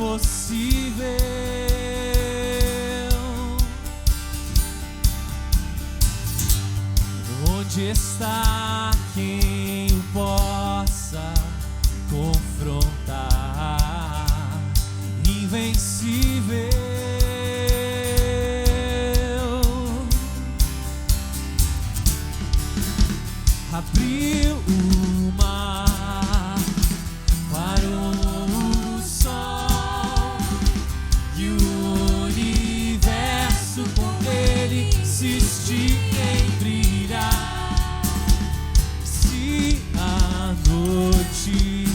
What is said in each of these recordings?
impossível. Onde está quem o possa confrontar? Invencível. Abriu o mar, parou o sol e o universo com ele se estica em brilhar. Se a noite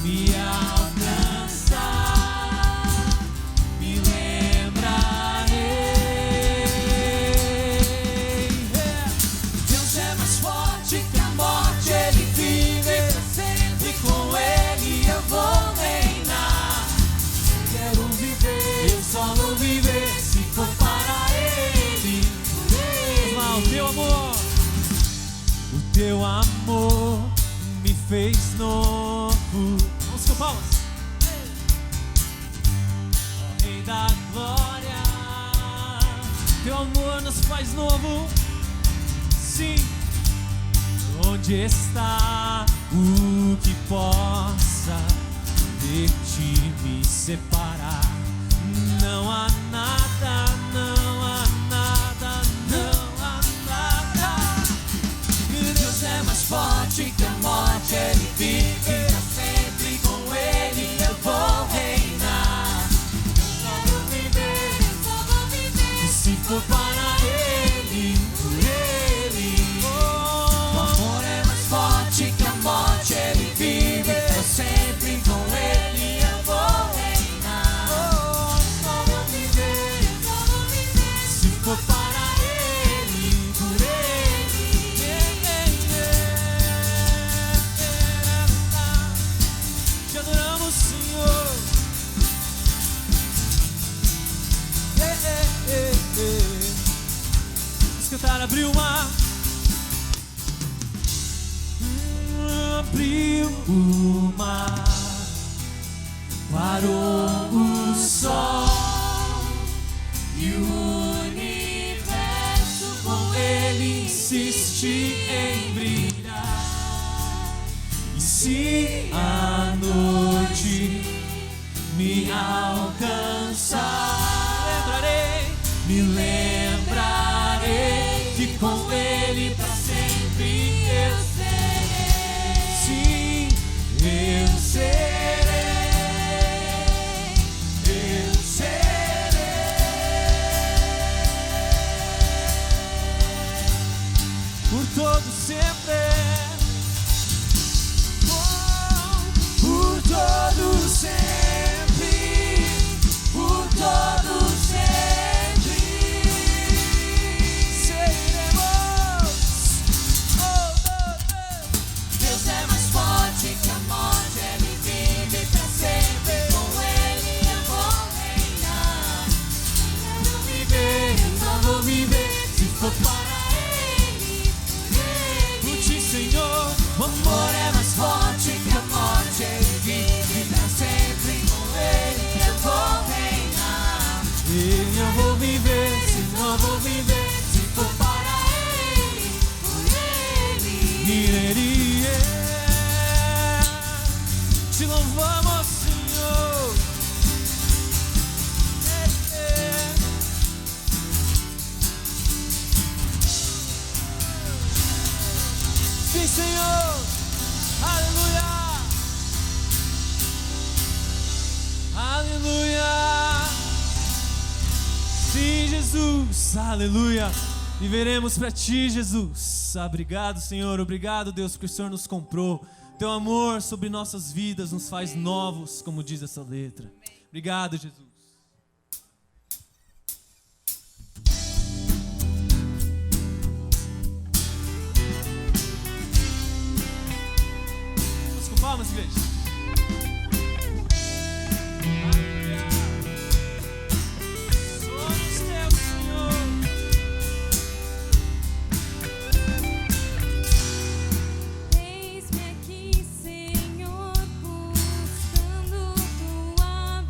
me alcançar, me lembrarei. Deus é mais forte que a morte, ele vive pra sempre, com ele eu vou reinar. Quero viver, eu só vou viver se for para ele. Lá, o teu amor, o teu amor me fez novo. Vamos com palmas. Ó Rei da glória, teu amor nos faz novo. Sim. Onde está o que possa de ti me separar? Não há nada, não há nada, não há nada. Deus é mais forte que a morte, ele vive pra sempre, com ele eu vou reinar. Só vou viver, e se for para ele, por ele. O amor é mais forte que a morte, ele vive pra sempre, com ele eu vou reinar. Só vou viver, se for para ele, por ele. Te adoramos, Senhor. Vamos cantar, abriu o mar. Abriu o mar, parou o sol e o universo com ele insiste em brilhar. E se a noite me alcançar, me lembrarei que com ele pra sempre eu serei. Sim, eu serei, eu serei por todo sempre. Por todo sempre, por todo sempre, seremos. Deus é mais forte que a morte, ele vive pra sempre, com ele eu vou reinar. Quero viver, eu só vou viver se for para ele, por ti, Senhor. O amor é mais forte que a morte, ele vive pra sempre, com ele eu vou reinar. E eu vou viver, Senhor, eu vou viver se for para ele, por ele. E ele é. Te louvamos, Senhor. Sim, Senhor. Aleluia. Aleluia. Sim, Jesus. Aleluia. Viveremos para ti, Jesus. Obrigado, Senhor. Obrigado, Deus, porque o Senhor nos comprou. Teu amor sobre nossas vidas nos faz novos, como diz essa letra. Obrigado, Jesus. Vamos com palmas, igreja. Eis-me aqui, Senhor, buscando tua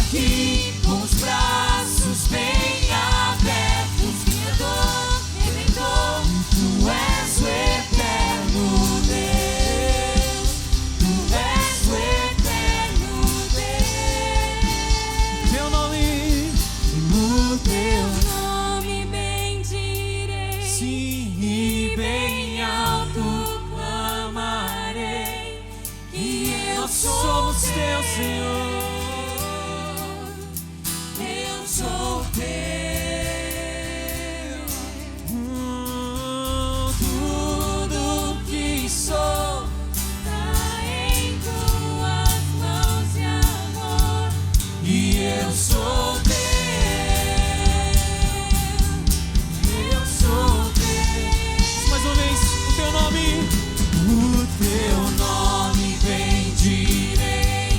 aqui com os braços bem abertos, Criador, Redentor, Tu és o eterno Deus, Tu és o eterno Deus. Teu nome, no Teu nome bendirei, sim, e bem alto clamarei, que eu somos Teu, Senhor. Sou teu, tudo que sou está em tuas mãos de amor, e eu sou teu, eu sou teu. Mais uma vez, o teu nome bendirei,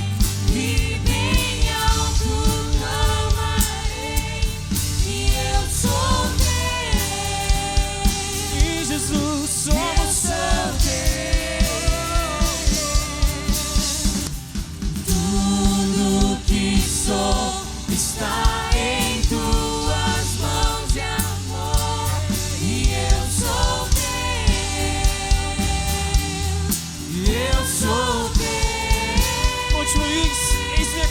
e bem alto clamarei, e eu sou teu. E Jesus, somos teus. Tudo que sou está em tuas mãos de amor, e eu sou teu. Eu sou teu. Último eis-me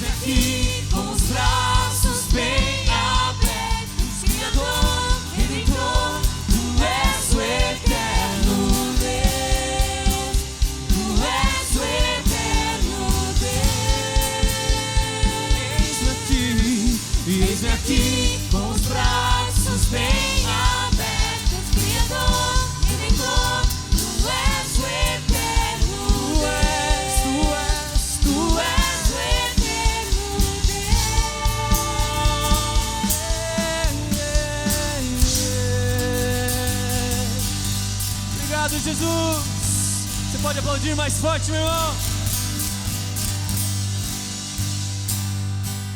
aqui com os braços bem abertos, Criador, Redentor, Tu és o eterno Deus, Tu és o eterno Deus. Eis-me aqui com os braços bem abertos, Criador, Redentor, Tu és o eterno Deus, Tu és o eterno Deus. Obrigado, Jesus. Você pode aplaudir mais forte, meu irmão.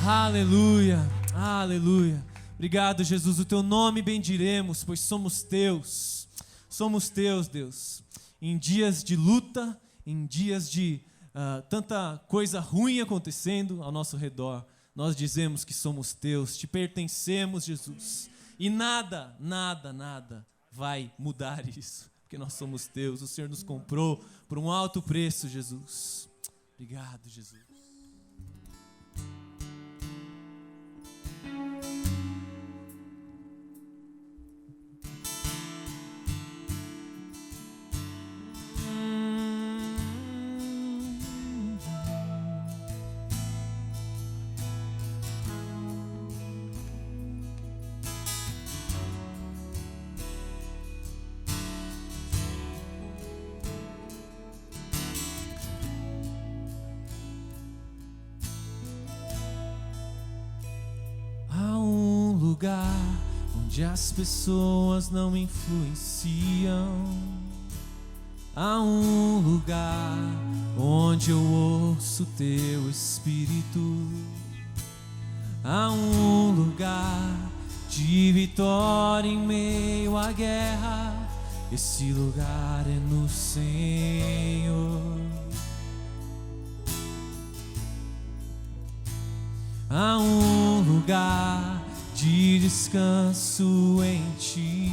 Aleluia, aleluia. Obrigado, Jesus. O Teu nome bendiremos, pois somos Teus. Somos Teus, Deus. Em dias de luta, em dias de tanta coisa ruim acontecendo ao nosso redor, nós dizemos que somos Teus, Te pertencemos, Jesus. E nada, nada, nada vai mudar isso, porque nós somos Teus. O Senhor nos comprou por um alto preço, Jesus. Obrigado, Jesus. Lugar onde as pessoas não influenciam. Há um lugar onde eu ouço Teu Espírito. Há um lugar de vitória em meio à guerra. Esse lugar é no Senhor. Há um lugar de descanso em Ti.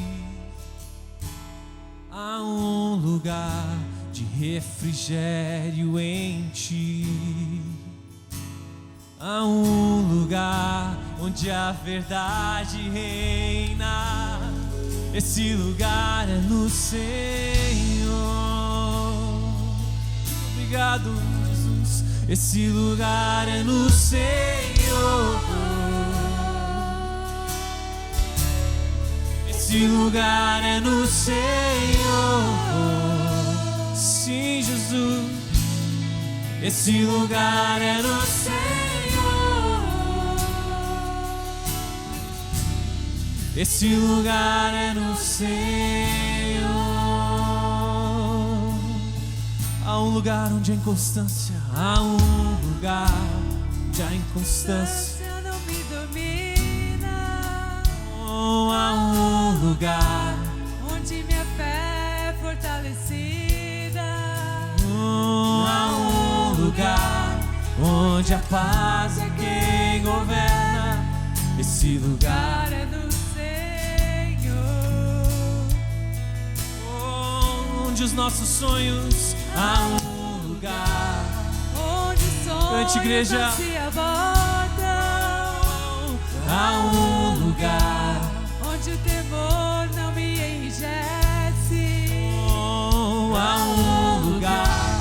Há um lugar de refrigério em Ti. Há um lugar onde a verdade reina. Esse lugar é no Senhor. Obrigado, Jesus. Esse lugar é no Senhor. Esse lugar é no Senhor. Sim, Jesus. Esse lugar é no Senhor. Esse lugar é no Senhor. Há um lugar onde há inconstância. Há um lugar onde há inconstância. Não me domina. Oh, há um lugar onde minha fé é fortalecida. Oh, há um lugar onde a paz é quem governa. Esse lugar é do Senhor, onde os nossos sonhos há um lugar. onde Cante, igreja. sonhos não se abortam, Há um lugar, onde o temor não me enrijece. há um lugar.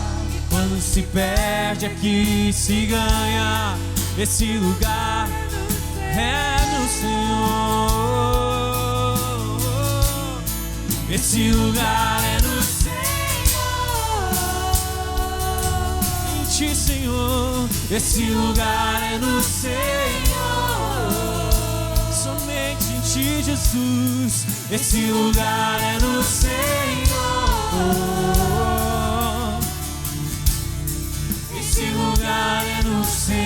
Quando se perde aqui se ganha. Esse lugar é no Senhor. Esse lugar é no Senhor. Em Ti, Senhor. Esse lugar é no Senhor. Somente em Ti, Jesus. Esse lugar é no Senhor. Esse lugar é no Senhor.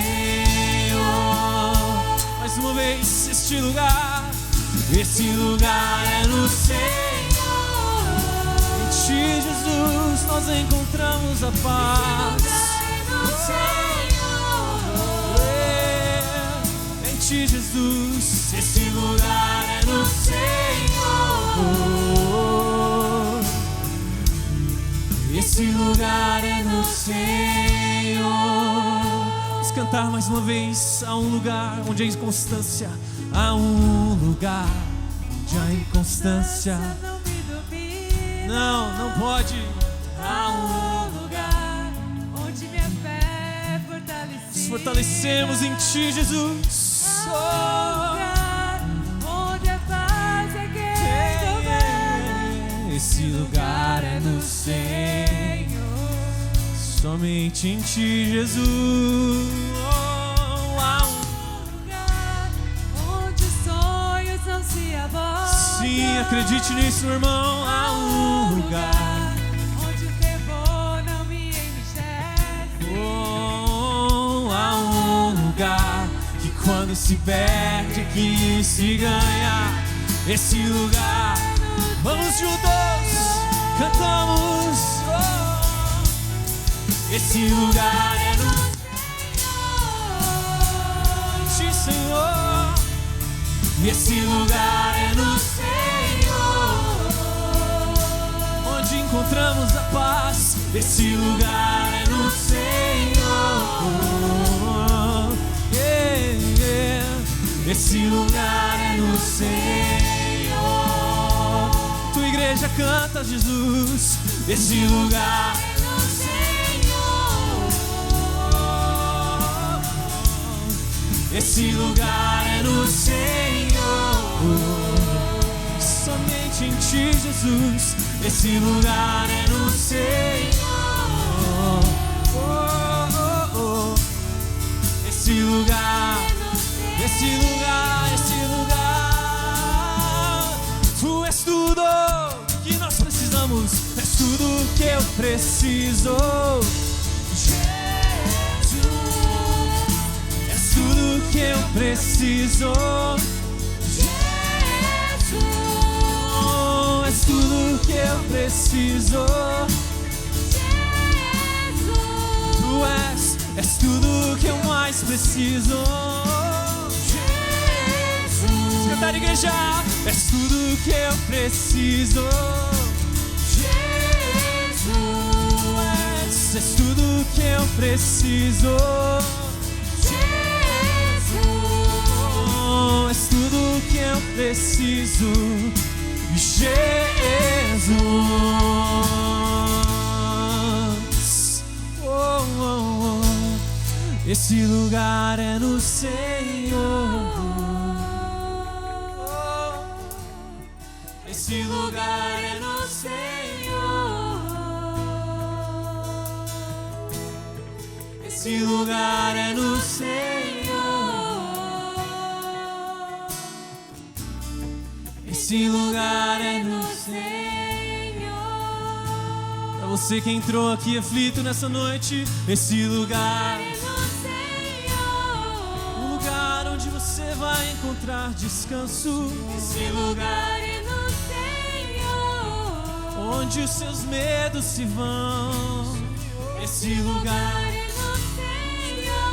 Mais uma vez, este lugar. Esse lugar é no Senhor. Em Ti, Jesus, nós encontramos a paz. Em Ti, Jesus, esse lugar é no Senhor. Esse lugar é no Senhor. Vamos cantar mais uma vez. Há um lugar onde há inconstância. Há um lugar onde há inconstância. Não me domina. Não pode. Há um lugar onde minha fé é fortalecida. Nos fortalecemos em Ti, Jesus. Lugar onde a paz é quem governa. Esse lugar é no Senhor. Somente em Ti, Jesus. Há um Lugar onde os sonhos não se abortam. Sim, acredite nisso, meu irmão. Há um lugar. onde o temor não me enrijece. Há um lugar que quando se perde aqui se ganha. Esse lugar. Vamos juntos, cantamos. Esse lugar é no Senhor. Senhor. Esse lugar é no Senhor, onde encontramos a paz. Esse lugar é no Senhor. Esse lugar é no Senhor. Tua igreja canta, Jesus. Esse lugar é no Senhor. Esse lugar é no Senhor. Somente em Ti, Jesus. Esse lugar é no Senhor. Esse lugar. Esse lugar, esse lugar. Tu és tudo que nós precisamos. És tudo que eu preciso. Jesus, és tudo que eu preciso. Jesus, és tudo que eu preciso. Jesus, tu és tudo que eu mais preciso. Cantar, igreja, és tudo que eu preciso. Jesus, és tudo que eu preciso. Jesus, és tudo que eu preciso. Jesus, esse lugar é no Senhor. Esse lugar é no Senhor. Esse lugar é no Senhor. Esse lugar é no Senhor. Para você que entrou aqui aflito nessa noite, esse lugar é no Senhor. Um lugar onde você vai encontrar descanso. Esse lugar é no Senhor, onde os seus medos se vão. Esse lugar é no Senhor.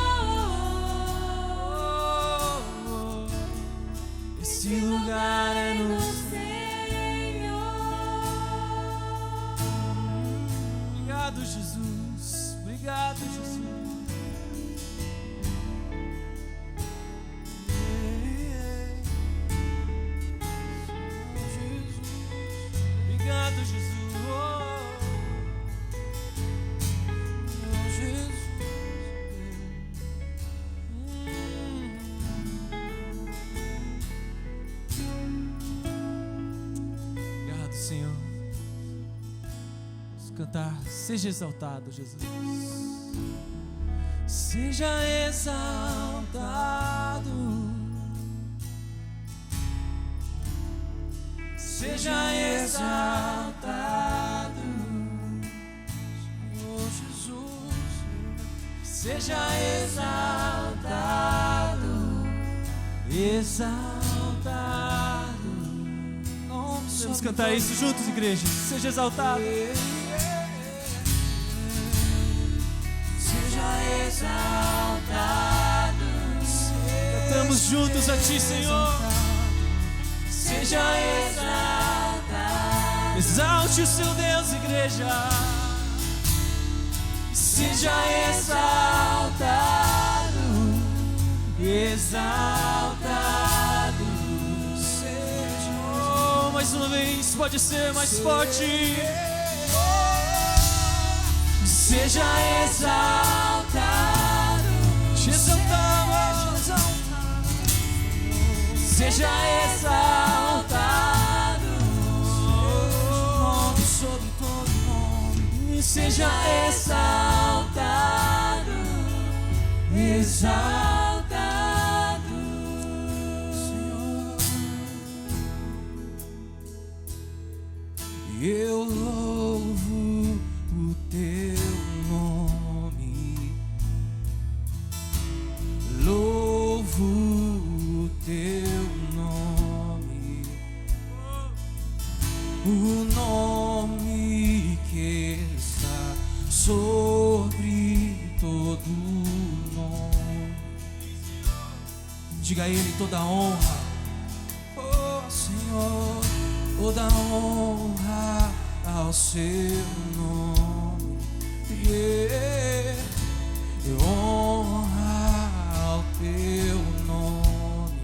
lugar é no Senhor. Obrigado, Jesus. Obrigado, Jesus. Obrigado, Jesus. Obrigado, Senhor. Vamos cantar. Seja exaltado, Jesus. Seja exaltado. Seja exaltado, Senhor Jesus. Seja exaltado, exaltado. Vamos cantar isso juntos, igreja. Seja exaltado. Seja exaltado. Cantamos juntos a Ti, Senhor. Seja exaltado. Exalte o seu Deus, igreja. Seja exaltado. Exaltado. Seja. Oh, mais uma vez, pode ser mais forte. Seja exaltado. Te exaltamos. Seja exaltado, nome sobre todo nome. Seja exaltado, exaltado, Senhor. Eu louvo o Teu nome, louvo o Teu nome, o nome que está sobre todo nome. Diga a Ele toda a honra, oh Senhor, toda a honra ao Seu nome, honra ao Teu nome,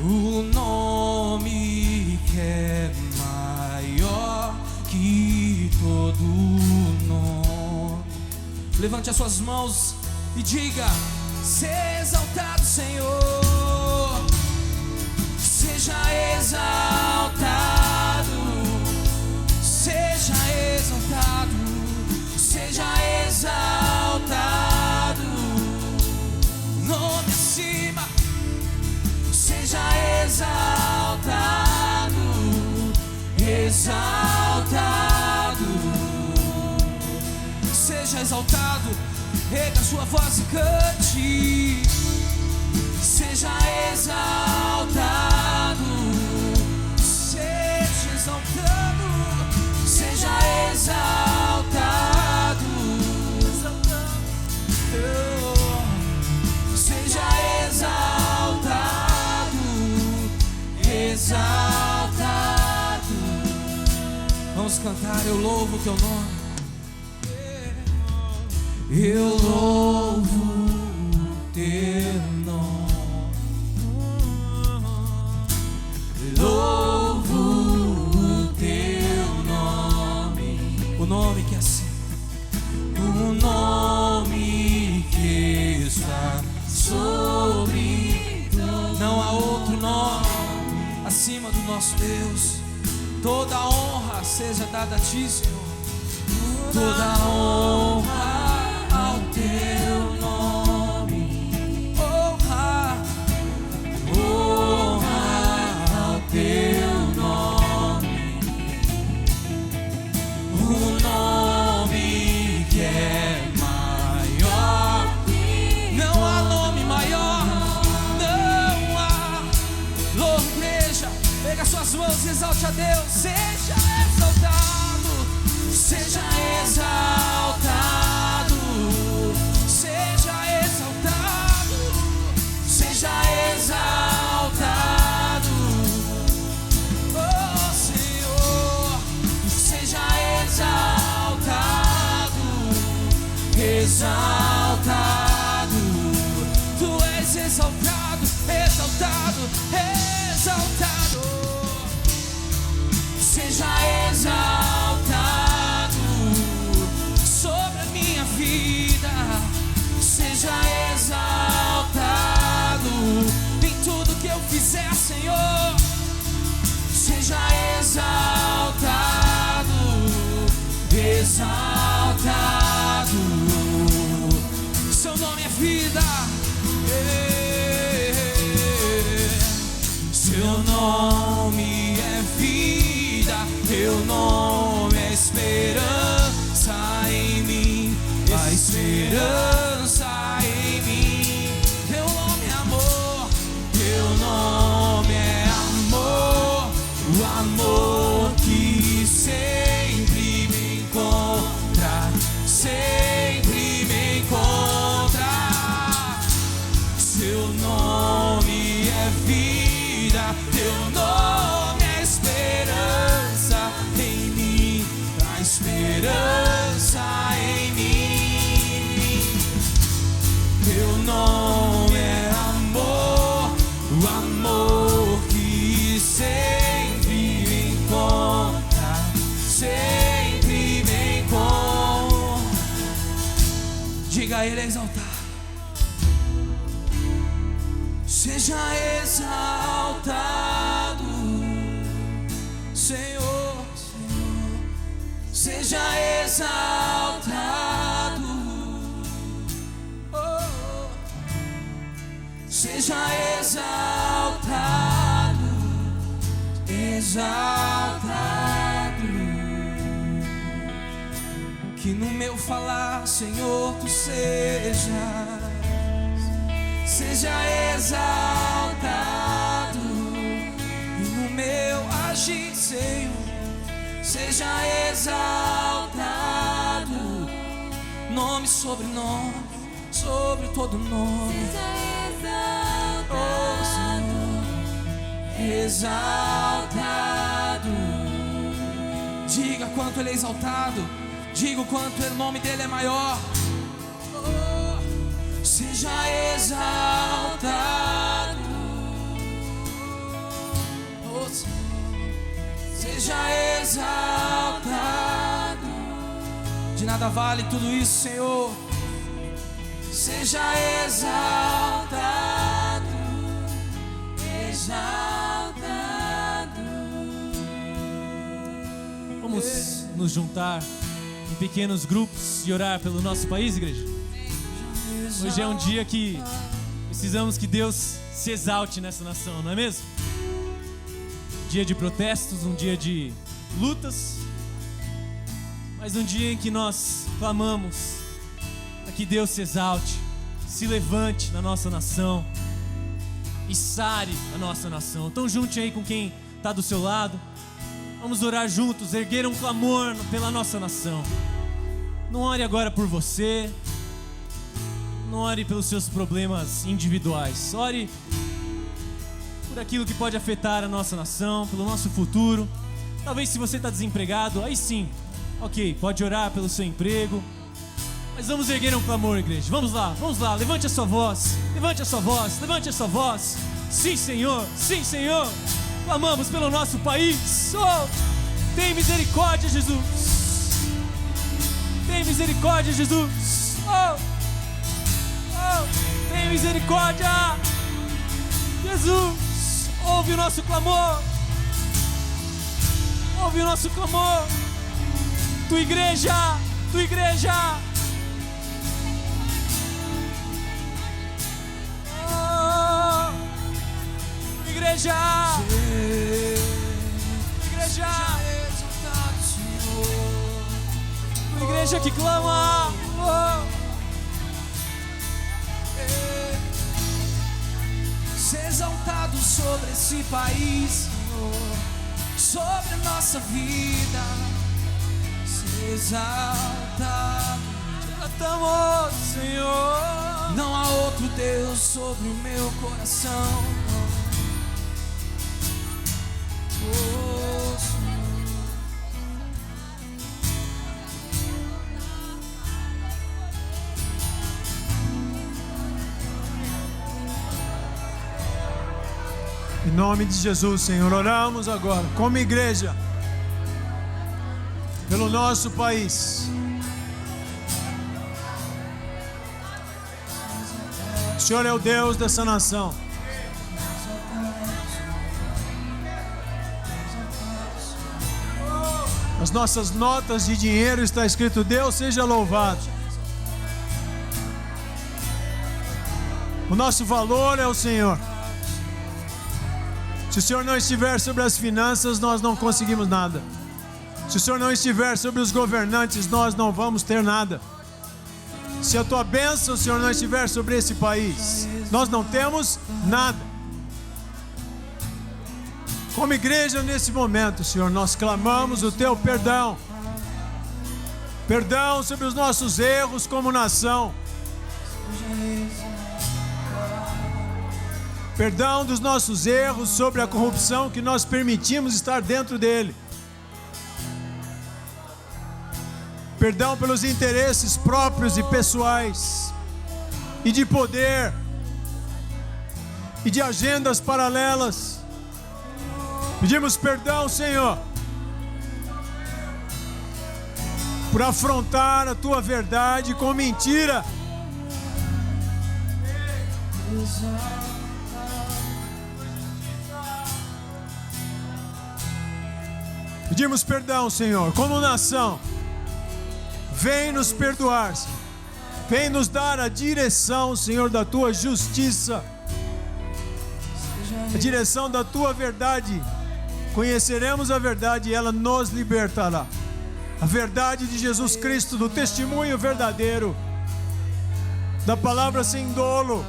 o nome que é maior que todo nome. Levante as suas mãos e diga: seja exaltado, Senhor. Seja exaltado, seja exaltado, seja exaltado, nome acima. Seja exaltado, exaltado. Seja exaltado, erga sua voz e cante. Seja exaltado, seja exaltado, seja exaltado, seja exaltado, exaltado. Vamos cantar, eu louvo o Teu nome. Eu louvo o Teu nome. Louvo o Teu nome. O nome que é assim, o nome que está sobre todo. Não há outro nome acima do nosso Deus. Toda a honra seja dada a Ti, Senhor. Toda a honra ao Teu nome. Honra, honra ao Teu nome. O nome que é maior. Não há nome maior. Não há. Louva, igreja. Pega suas mãos e exalte a Deus. Seja exaltado, seja exaltado, seja exaltado, seja exaltado, exaltado. Tu és exaltado, exaltado, exaltado. Seja exaltado sobre a minha vida. Seja exaltado em tudo que eu fizer, Senhor. Seja exaltado, exaltado. Seu nome é vida. Seu nome é vida. Teu nome é esperança em mim. A esperança em mim. Teu nome é amor. Teu nome é amor. O amor que sempre me encontra. Sempre me encontra. Seu nome é vida. Teu nome é esperança em mim. A esperança em mim. Teu nome é amor. O amor que sempre me encontra. Sempre me encontra. Diga a ele exaltar. Seja exaltado, Senhor, Senhor. Seja exaltado, oh. Seja exaltado, exaltado. Que no meu falar, Senhor, tu sejas. Seja exaltado e no meu agir, Senhor, seja exaltado. Nome sobre nome, sobre todo nome. Seja exaltado, Oh, Senhor, exaltado. Diga quanto Ele é exaltado. Diga o quanto o nome dele é maior. Seja exaltado, oh, seja exaltado. De nada vale tudo isso, Senhor. Seja exaltado, exaltado. Vamos nos juntar em pequenos grupos e orar pelo nosso país, igreja? Hoje é um dia que precisamos que Deus se exalte nessa nação, não é mesmo? Dia de protestos, um dia de lutas, mas um dia em que nós clamamos para que Deus se exalte, se levante na nossa nação e sare a nossa nação. Então junte aí com quem está do seu lado, vamos orar juntos, erguer um clamor pela nossa nação. Não ore agora por você, não ore pelos seus problemas individuais. Ore por aquilo que pode afetar a nossa nação, pelo nosso futuro. Talvez se você está desempregado, aí sim, ok, pode orar pelo seu emprego. Mas vamos erguer um clamor, igreja. Vamos lá, levante a sua voz. Levante a sua voz, levante a sua voz. Sim, Senhor, clamamos pelo nosso país. Oh, tem misericórdia, Jesus. Tem misericórdia, Jesus. Oh, tem misericórdia, Jesus, ouve o nosso clamor, ouve o nosso clamor, tua igreja, oh, igreja, tua igreja que clama, oh. Ser exaltado sobre esse país, Senhor, sobre a nossa vida. Ser exaltado, exaltamos, Senhor. Não há outro Deus sobre o meu coração. Oh, Senhor. Em nome de Jesus, Senhor, oramos agora, como igreja, pelo nosso país. O Senhor é o Deus dessa nação. Nas nossas notas de dinheiro está escrito: Deus seja louvado. O nosso valor é o Senhor. Se o Senhor não estiver sobre as finanças, nós não conseguimos nada. Se o Senhor não estiver sobre os governantes, nós não vamos ter nada. Se a tua bênção, Senhor, não estiver sobre esse país, nós não temos nada. Como igreja, nesse momento, Senhor, nós clamamos o teu perdão. Perdão sobre os nossos erros como nação. Perdão dos nossos erros sobre a corrupção que nós permitimos estar dentro dele. Perdão pelos interesses próprios e pessoais, e de poder, e de agendas paralelas. Pedimos perdão, Senhor, por afrontar a tua verdade com mentira. Pedimos perdão, Senhor, como nação. Vem nos perdoar, Senhor. Vem nos dar a direção, Senhor, da tua justiça, a direção da tua verdade. Conheceremos a verdade e ela nos libertará. A verdade de Jesus Cristo, do testemunho verdadeiro, da palavra sem dolo,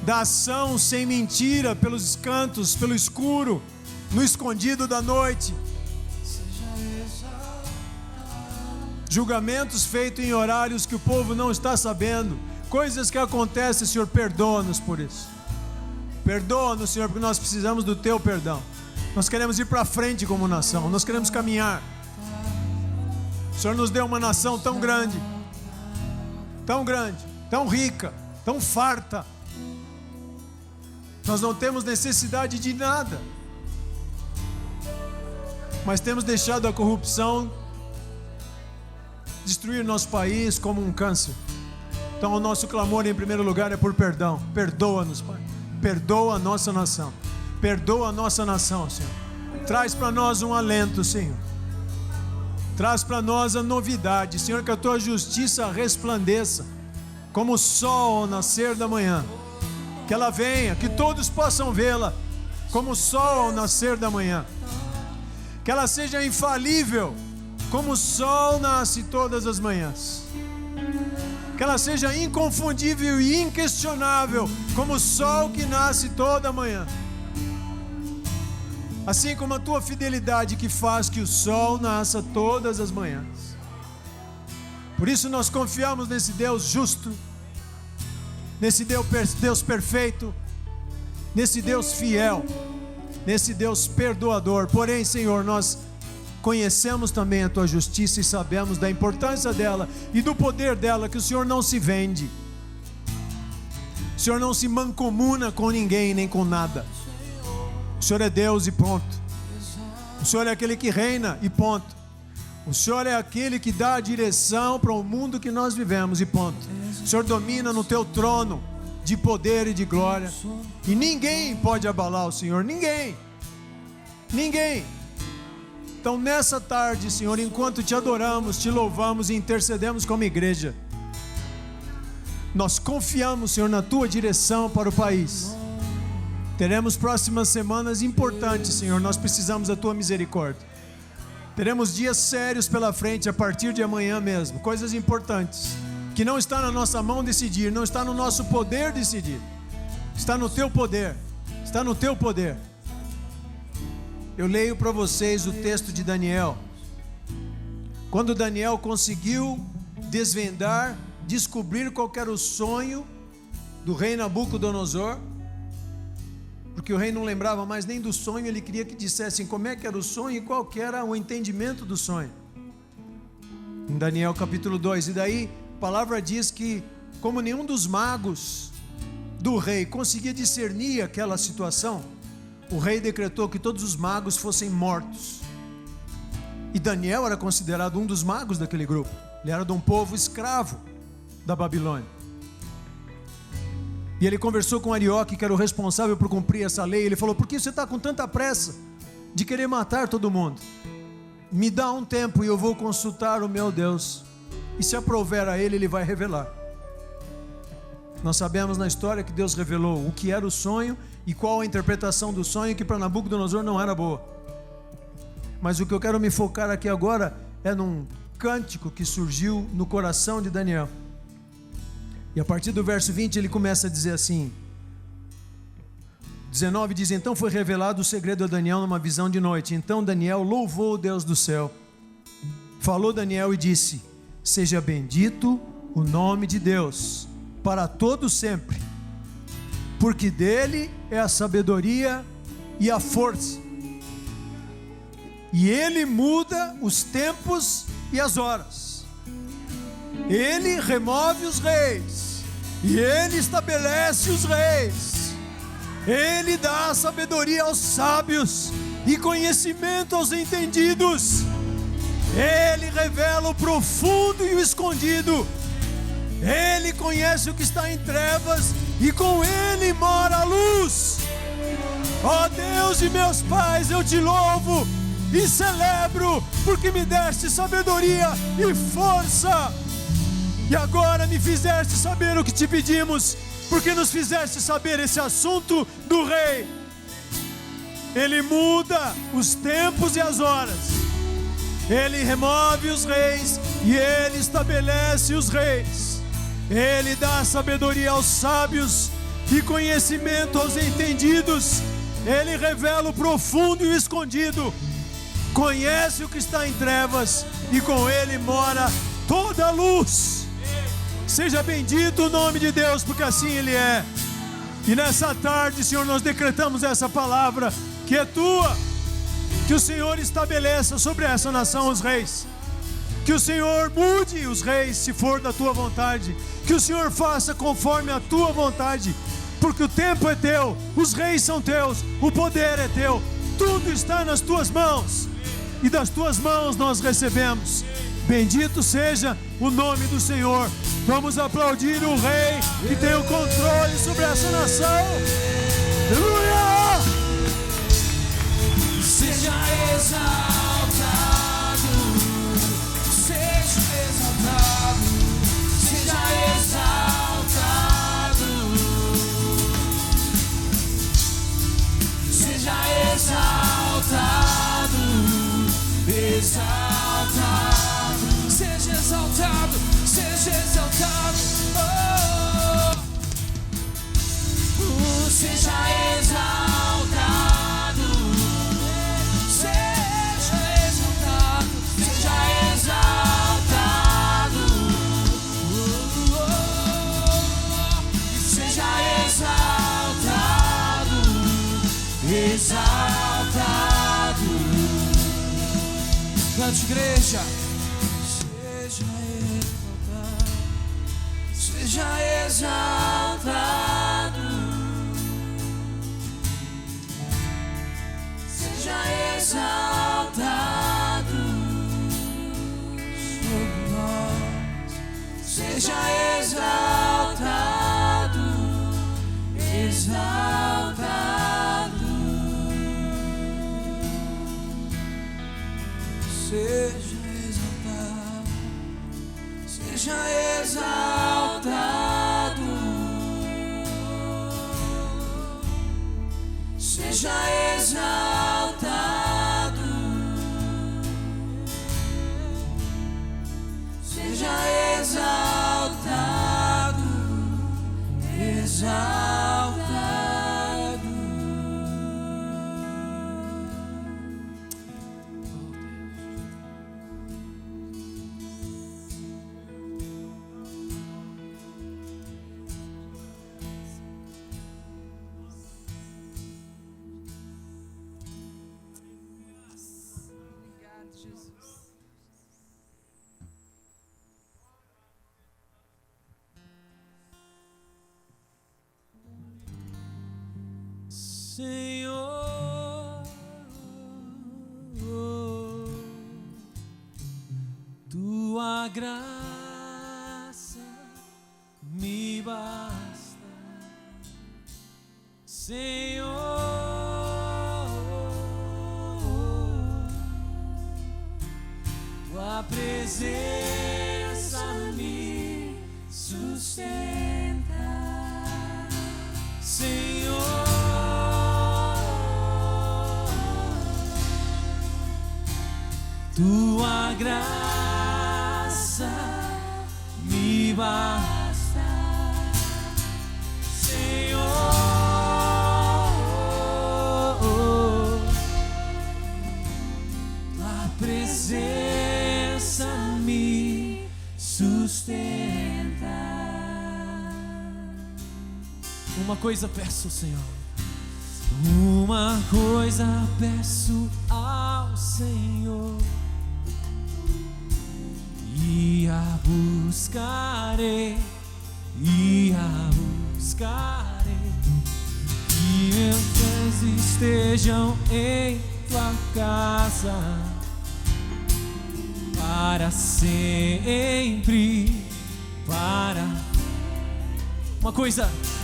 da ação sem mentira, pelos cantos, pelo escuro, no escondido da noite. Julgamentos feitos em horários que o povo não está sabendo. Coisas que acontecem, Senhor, perdoa-nos por isso. Perdoa-nos, Senhor, porque nós precisamos do teu perdão. Nós queremos ir para frente como nação. Nós queremos caminhar. O Senhor nos deu uma nação tão grande, tão rica, tão farta. Nós não temos necessidade de nada, mas temos deixado a corrupção destruir nosso país como um câncer. Então o nosso clamor em primeiro lugar é por perdão. Perdoa-nos, Pai. Perdoa a nossa nação. Perdoa a nossa nação, Senhor. Traz para nós um alento, Senhor. Traz para nós a novidade, Senhor, que a tua justiça resplandeça como o sol ao nascer da manhã. Que ela venha, que todos possam vê-la como o sol ao nascer da manhã. Que ela seja infalível, como o sol nasce todas as manhãs. Que ela seja inconfundível e inquestionável, como o sol que nasce toda manhã. Assim como a tua fidelidade que faz que o sol nasça todas as manhãs. Por isso nós confiamos nesse Deus justo, nesse Deus perfeito, nesse Deus fiel, nesse Deus perdoador. Porém, Senhor, nós conhecemos também a tua justiça e sabemos da importância dela e do poder dela, que o Senhor não se vende. O Senhor não se mancomuna com ninguém nem com nada. O Senhor é Deus e ponto. O Senhor é aquele que reina e ponto. O Senhor é aquele que dá a direção para o mundo que nós vivemos e ponto. O Senhor domina no teu trono de poder e de glória, e ninguém pode abalar o Senhor. Ninguém. Então nessa tarde, Senhor, enquanto te adoramos, te louvamos e intercedemos como igreja, nós confiamos, Senhor, na tua direção para o país. Teremos próximas semanas importantes, Senhor. Nós precisamos da tua misericórdia. Teremos dias sérios pela frente a partir de amanhã mesmo. Coisas importantes que não está na nossa mão decidir, não está no nosso poder decidir. Está no teu poder. Está no teu poder. Eu leio para vocês o texto de Daniel. Quando Daniel conseguiu desvendar, descobrir qual era o sonho do rei Nabucodonosor, porque o rei não lembrava mais nem do sonho, ele queria que dissessem como é que era o sonho e qual que era o entendimento do sonho. Em Daniel capítulo 2, e daí a palavra diz que, como nenhum dos magos do rei conseguia discernir aquela situação, o rei decretou que todos os magos fossem mortos. E Daniel era considerado um dos magos daquele grupo. Ele era de um povo escravo da Babilônia. E ele conversou com Arioque, que era o responsável por cumprir essa lei. Ele falou: por que você está com tanta pressa de querer matar todo mundo? Me dá um tempo e eu vou consultar o meu Deus. E se aprouver a ele, ele vai revelar. Nós sabemos na história que Deus revelou o que era o sonho e qual a interpretação do sonho, que para Nabucodonosor não era boa. Mas o que eu quero me focar aqui agora é num cântico que surgiu no coração de Daniel. E a partir do verso 20 ele começa a dizer assim, 19 diz: então foi revelado o segredo a Daniel numa visão de noite. Então Daniel louvou o Deus do céu. Falou Daniel e disse: seja bendito o nome de Deus para todo sempre, porque dele é a sabedoria e a força, e ele muda os tempos e as horas. Ele remove os reis e ele estabelece os reis. Ele dá sabedoria aos sábios e conhecimento aos entendidos. Ele revela o profundo e o escondido. Ele conhece o que está em trevas e com ele mora a luz. Ó Deus de meus pais, eu te louvo e celebro, porque me deste sabedoria e força. E agora me fizeste saber o que te pedimos, porque nos fizeste saber esse assunto do rei. Ele muda os tempos e as horas. Ele remove os reis e ele estabelece os reis. Ele dá sabedoria aos sábios e conhecimento aos entendidos. Ele revela o profundo e o escondido. Conhece o que está em trevas e com ele mora toda a luz. Seja bendito o nome de Deus, porque assim ele é. E nessa tarde, Senhor, nós decretamos essa palavra que é tua. Que o Senhor estabeleça sobre essa nação os reis. Que o Senhor mude os reis, se for da tua vontade. Que o Senhor faça conforme a tua vontade, porque o tempo é teu, os reis são teus, o poder é teu, tudo está nas tuas mãos, e das tuas mãos nós recebemos. Bendito seja o nome do Senhor. Vamos aplaudir o rei que tem o controle sobre essa nação. Aleluia! Seja exaltado, seja exaltado, seja exaltado, seja exaltado, exaltado, seja exaltado, seja exaltado, seja exaltado, seja exaltado, seja exaltado, seja exaltado, exaltado. Cante, igreja. Seja exaltado, seja exaltado sobre nós, seja exaltado, exaltado, seja exaltado, seja exaltado, seja exaltado, seja exaltado, exaltado. graça me basta, Senhor. Tua presença me sustenta, Senhor. Tua graça me basta, Senhor. Tua presença me sustenta. Uma coisa peço, Senhor. Uma coisa peço ao Senhor, e a buscarei, que meus pés estejam em tua casa para sempre,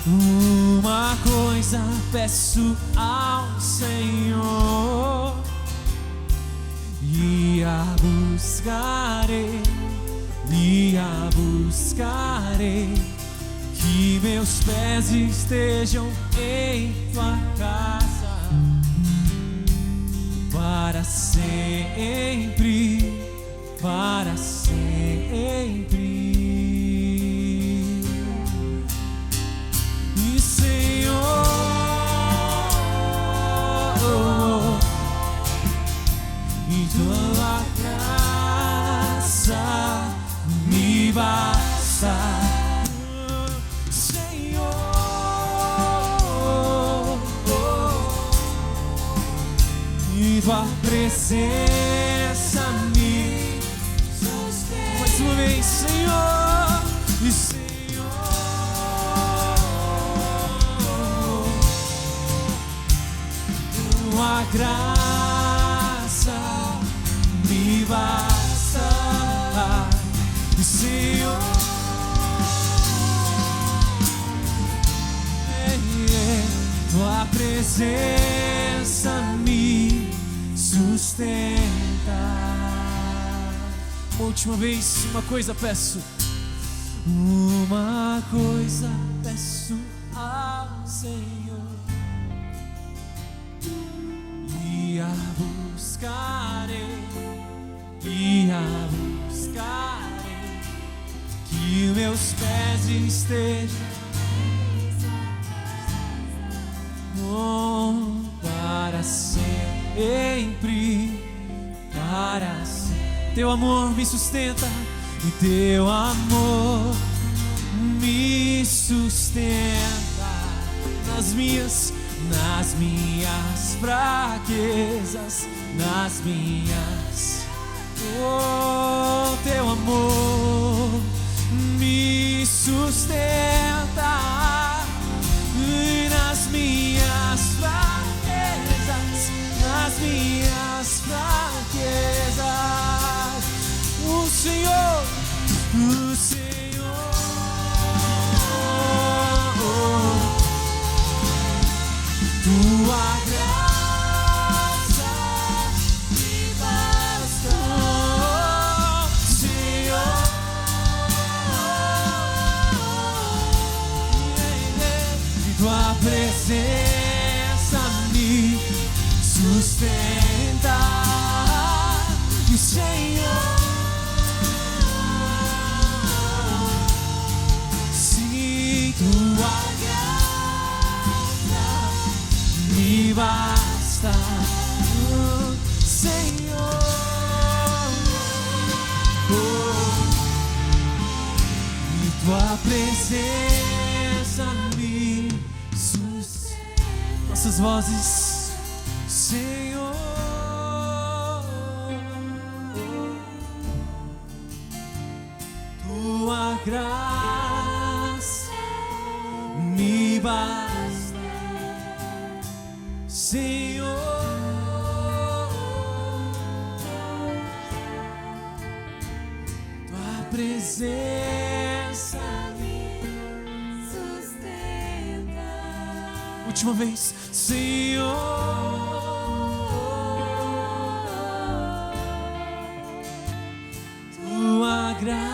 uma coisa peço ao Senhor, e a buscarei, que meus pés estejam em tua casa para sempre, E Senhor, e tua graça me basta, Senhor. E tua presença me sustenta. Mais uma vez, Senhor. E Senhor, tua graça me basta, Senhor. Tua presença me sustenta. Última vez, uma coisa peço ao Senhor, e a buscarei, que meus pés estejam para sempre, Teu amor me sustenta, e teu amor me sustenta nas minhas fraquezas, teu amor me sustenta, e nas minhas fraquezas, o Senhor, tua graça me basta, Senhor. E tua presença me sustenta, e Senhor, sim, tua graça me basta, Senhor. E tua presença me sustenta. Nossas vozes, Senhor. Tua graça me basta, Senhor. Tua presença me sustenta. última vez, Senhor. Tua graça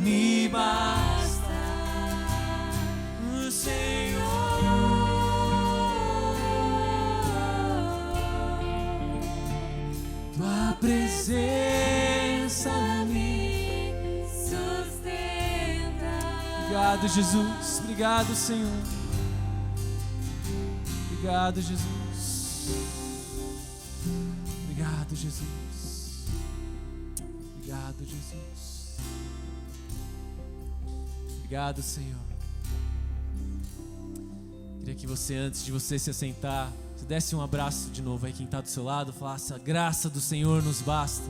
me basta, Senhor. Tua presença me Sustenta. Obrigado, Jesus. Obrigado, Senhor. Obrigado, Jesus. Obrigado, Jesus. Obrigado, Jesus. Obrigado, Senhor. Queria que você, antes de você se assentar, você desse um abraço de novo aí quem está do seu lado, falasse: a graça do Senhor nos basta.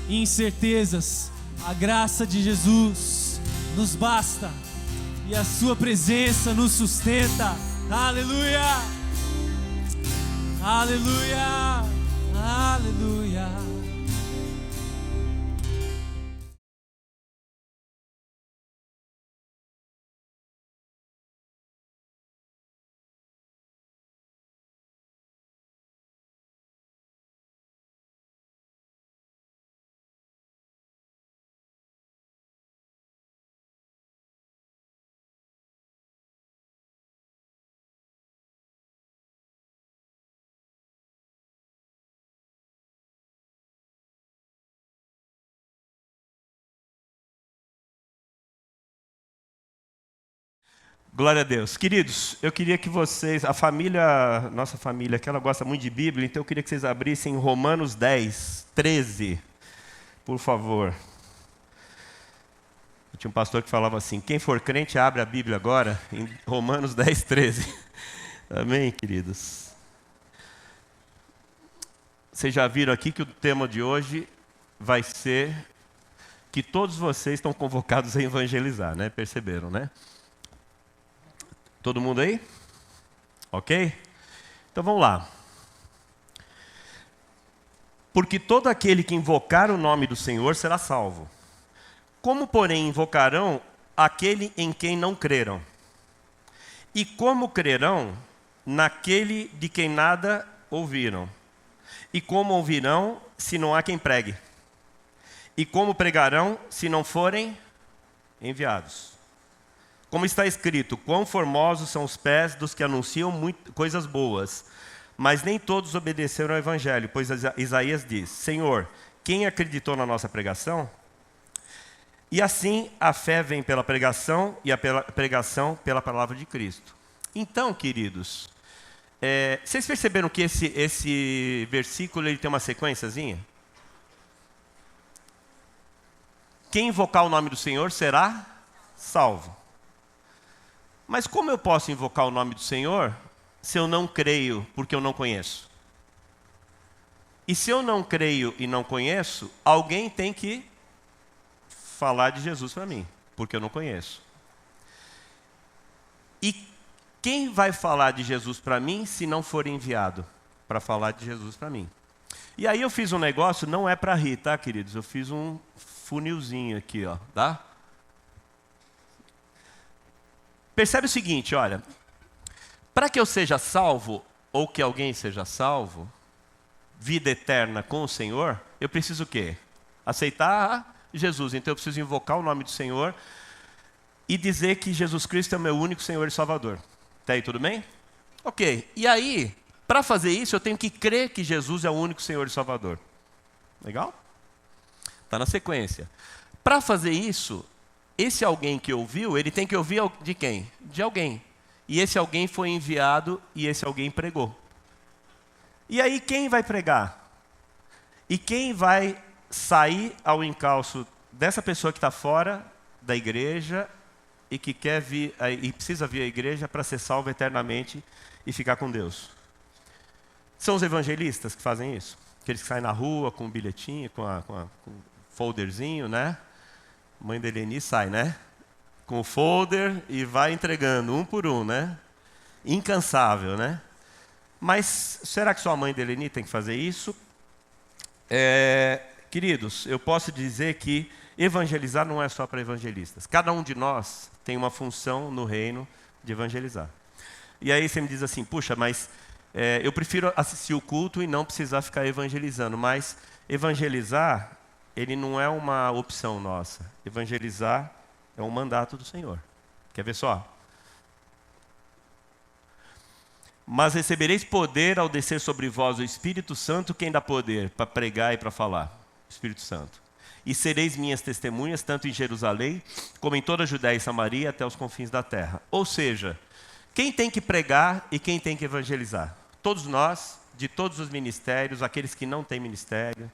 Incertezas, a graça de Jesus nos basta. E a sua presença nos sustenta. Aleluia! Aleluia! Aleluia! Glória a Deus. Queridos, eu queria que vocês, nossa família, que ela gosta muito de Bíblia, então eu queria que vocês abrissem Romanos 10, 13, por favor. Eu tinha um pastor que falava assim: quem for crente, abre a Bíblia agora, em Romanos 10, 13. Amém, queridos? Vocês já viram aqui que o tema de hoje vai ser que todos vocês estão convocados a evangelizar, né? Perceberam, né? Todo mundo aí? Ok? Então vamos lá. Porque todo aquele que invocar o nome do Senhor será salvo. Como, porém, invocarão aquele em quem não creram? E como crerão naquele de quem nada ouviram? E como ouvirão se não há quem pregue? E como pregarão se não forem enviados? Como está escrito: quão formosos são os pés dos que anunciam coisas boas, mas nem todos obedeceram ao Evangelho, pois Isaías diz: Senhor, quem acreditou na nossa pregação? E assim a fé vem pela pregação, e a pregação pela palavra de Cristo. Então, queridos, vocês perceberam que esse versículo ele tem uma sequenciazinha? Quem invocar o nome do Senhor será salvo. Mas como eu posso invocar o nome do Senhor se eu não creio porque eu não conheço? E se eu não creio e não conheço, alguém tem que falar de Jesus para mim, porque eu não conheço. E quem vai falar de Jesus para mim se não for enviado para falar de Jesus para mim? E aí eu fiz um negócio, não é para rir, tá, queridos? Eu fiz um funilzinho aqui, ó, tá? Percebe o seguinte, olha, para que eu seja salvo, ou que alguém seja salvo, vida eterna com o Senhor, eu preciso o quê? Aceitar Jesus. Então eu preciso invocar o nome do Senhor e dizer que Jesus Cristo é o meu único Senhor e Salvador. Tá aí, tudo bem? Ok. E aí, para fazer isso, eu tenho que crer que Jesus é o único Senhor e Salvador. Legal? Está na sequência. Para fazer isso, esse alguém que ouviu, ele tem que ouvir de quem? De alguém. E esse alguém foi enviado e esse alguém pregou. E aí quem vai pregar? E quem vai sair ao encalço dessa pessoa que está fora da igreja e que quer vir e precisa vir à igreja para ser salvo eternamente e ficar com Deus? São os evangelistas que fazem isso. Aqueles que saem na rua com um bilhetinho, com um folderzinho, né? Mãe da Eleni sai, né? Com o folder e vai entregando um por um, né? Incansável, né? Mas será que só a mãe da Eleni tem que fazer isso? Queridos, eu posso dizer que evangelizar não é só para evangelistas. Cada um de nós tem uma função no reino de evangelizar. E aí você me diz assim, puxa, mas eu prefiro assistir o culto e não precisar ficar evangelizando. Mas evangelizar, ele não é uma opção nossa. Evangelizar é um mandato do Senhor. Quer ver só? Mas recebereis poder ao descer sobre vós o Espírito Santo. Quem dá poder para pregar e para falar? O Espírito Santo. E sereis minhas testemunhas, tanto em Jerusalém, como em toda a Judéia e Samaria, até os confins da terra. Ou seja, quem tem que pregar e quem tem que evangelizar? Todos nós, de todos os ministérios, aqueles que não têm ministério,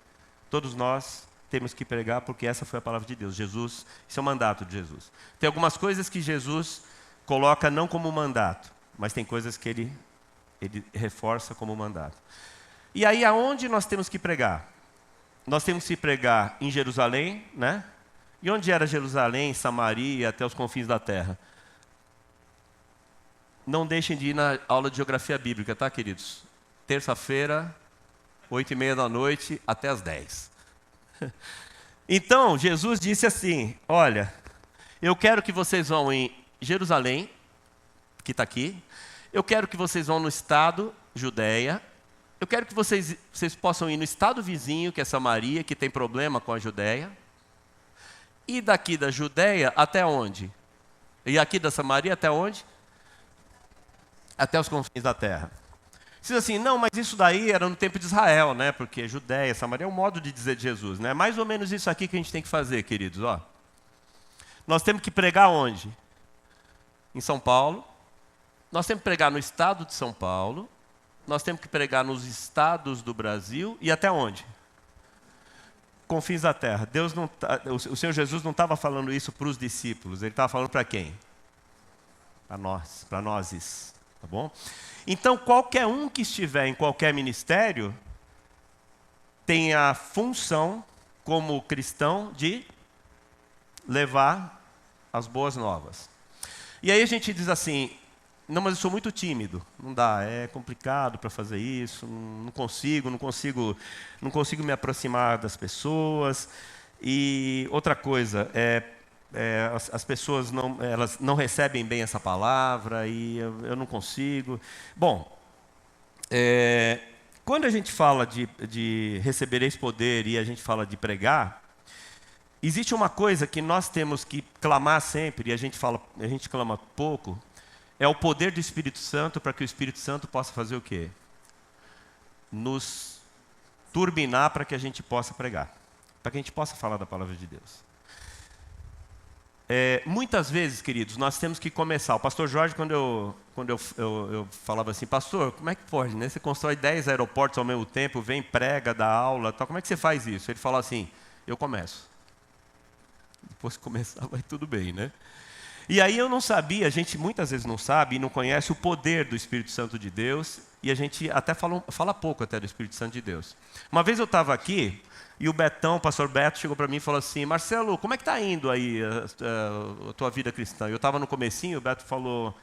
todos nós temos que pregar, porque essa foi a palavra de Deus. Jesus, isso é o mandato de Jesus. Tem algumas coisas que Jesus coloca não como mandato, mas tem coisas que ele reforça como mandato. E aí, aonde nós temos que pregar? Nós temos que pregar em Jerusalém, né? E onde era Jerusalém, Samaria, até os confins da terra? Não deixem de ir na aula de geografia bíblica, tá, queridos? Terça-feira, 8h30 da noite, até as 10. Então, Jesus disse assim, olha, eu quero que vocês vão em Jerusalém, que está aqui, eu quero que vocês vão no estado Judéia, eu quero que vocês possam ir no estado vizinho, que é Samaria, que tem problema com a Judéia, e daqui da Judéia até onde? E aqui da Samaria até onde? Até os confins da terra. Você diz assim, não, mas isso daí era no tempo de Israel, né? Porque Judéia, Samaria é um modo de dizer de Jesus, né? Mais ou menos isso aqui que a gente tem que fazer, queridos, ó. Nós temos que pregar onde? Em São Paulo. Nós temos que pregar no estado de São Paulo. Nós temos que pregar nos estados do Brasil e até onde? Confins da terra. Deus não o Senhor Jesus não estava falando isso para os discípulos, ele estava falando para quem? Para nós, tá bom? Então, qualquer um que estiver em qualquer ministério tem a função, como cristão, de levar as boas novas. E aí a gente diz assim, não, mas eu sou muito tímido, não dá, é complicado para fazer isso, não consigo me aproximar das pessoas. E outra coisa, as pessoas elas não recebem bem essa palavra e eu não consigo. Bom, quando a gente fala de recebereis poder e a gente fala de pregar, existe uma coisa que nós temos que clamar sempre, e a gente clama pouco, é o poder do Espírito Santo para que o Espírito Santo possa fazer o quê? Nos turbinar para que a gente possa pregar, para que a gente possa falar da palavra de Deus. Muitas vezes, queridos, nós temos que começar. O pastor Jorge, quando eu falava assim, pastor, como é que pode, né? Você constrói 10 aeroportos ao mesmo tempo, vem, prega, dá aula, tal. Como é que você faz isso? Ele falou assim, eu começo. Depois que começar, vai tudo bem, né? E aí eu não sabia, a gente muitas vezes não sabe e não conhece o poder do Espírito Santo de Deus, e a gente até fala pouco até do Espírito Santo de Deus. Uma vez eu estava aqui, e o pastor Beto, chegou para mim e falou assim, Marcelo, como é que está indo aí a tua vida cristã? Eu estava no comecinho, o Beto falou,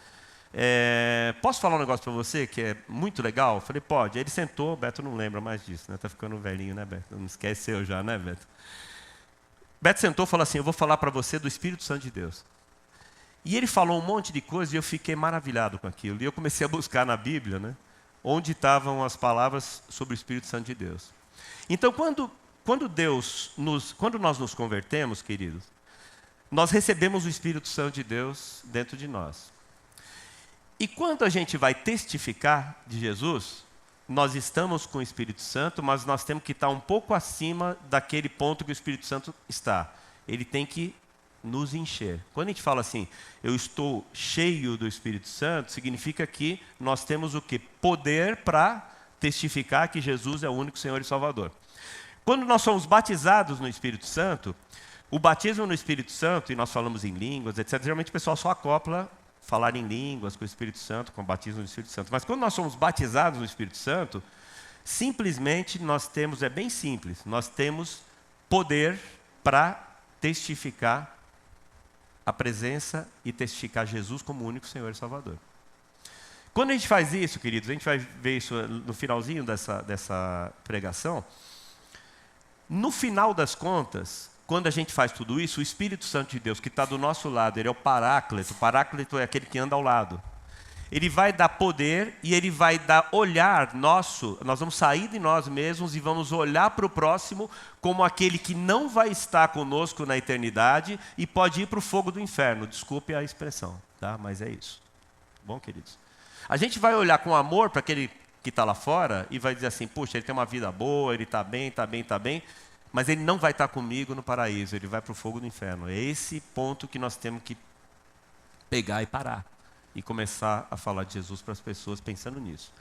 posso falar um negócio para você que é muito legal? Eu falei, pode. Aí ele sentou, o Beto não lembra mais disso, né? Está ficando velhinho, né, Beto? Não esqueceu já, né, Beto? Beto sentou e falou assim, eu vou falar para você do Espírito Santo de Deus. E ele falou um monte de coisa e eu fiquei maravilhado com aquilo. E eu comecei a buscar na Bíblia, né, onde estavam as palavras sobre o Espírito Santo de Deus. Então, quando nós nos convertemos, queridos, nós recebemos o Espírito Santo de Deus dentro de nós. E quando a gente vai testificar de Jesus, nós estamos com o Espírito Santo, mas nós temos que estar um pouco acima daquele ponto que o Espírito Santo está. Ele tem que nos encher. Quando a gente fala assim, eu estou cheio do Espírito Santo, significa que nós temos o quê? Poder para testificar que Jesus é o único Senhor e Salvador. Quando nós somos batizados no Espírito Santo, o batismo no Espírito Santo, e nós falamos em línguas, etc., geralmente o pessoal só acopla falar em línguas com o Espírito Santo, com o batismo no Espírito Santo. Mas quando nós somos batizados no Espírito Santo, simplesmente nós temos, é bem simples, nós temos poder para testificar a presença e testificar Jesus como o único Senhor e Salvador. Quando a gente faz isso, queridos, a gente vai ver isso no finalzinho dessa pregação, No final das contas, quando a gente faz tudo isso, o Espírito Santo de Deus, que está do nosso lado, ele é o Paráclito. O Paráclito é aquele que anda ao lado. Ele vai dar poder e ele vai dar olhar nosso. Nós vamos sair de nós mesmos e vamos olhar para o próximo como aquele que não vai estar conosco na eternidade e pode ir para o fogo do inferno. Desculpe a expressão, tá? Mas é isso. Bom, queridos? A gente vai olhar com amor para aquele que está lá fora e vai dizer assim, puxa, ele tem uma vida boa, ele está bem, está bem, está bem, mas ele não vai estar comigo no paraíso, ele vai para o fogo do inferno. É esse ponto que nós temos que pegar e parar. E começar a falar de Jesus para as pessoas pensando nisso.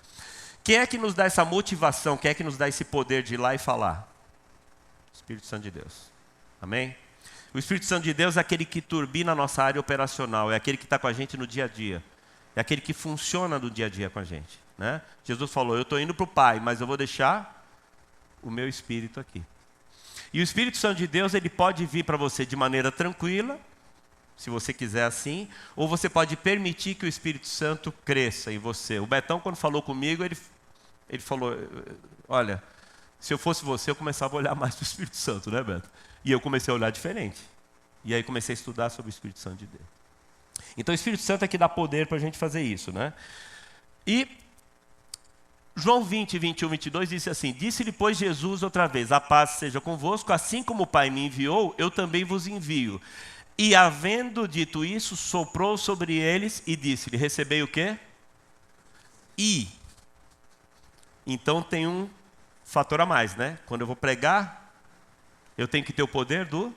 Quem é que nos dá essa motivação? Quem é que nos dá esse poder de ir lá e falar? O Espírito Santo de Deus. Amém? O Espírito Santo de Deus é aquele que turbina a nossa área operacional, é aquele que está com a gente no dia a dia. É aquele que funciona no dia a dia com a gente. Né? Jesus falou, eu estou indo para o Pai, mas eu vou deixar o meu Espírito aqui. E o Espírito Santo de Deus, ele pode vir para você de maneira tranquila, se você quiser assim, ou você pode permitir que o Espírito Santo cresça em você. O Betão, quando falou comigo, ele falou, olha, se eu fosse você, eu começava a olhar mais para o Espírito Santo, né, Beto? E eu comecei a olhar diferente. E aí comecei a estudar sobre o Espírito Santo de Deus. Então o Espírito Santo é que dá poder para a gente fazer isso, né? E João 20, 21, 22 disse assim, disse-lhe, pois, Jesus outra vez, a paz seja convosco, assim como o Pai me enviou, eu também vos envio. E havendo dito isso, soprou sobre eles e disse-lhe, recebei o quê? Então tem um fator a mais, né? Quando eu vou pregar, eu tenho que ter o poder do...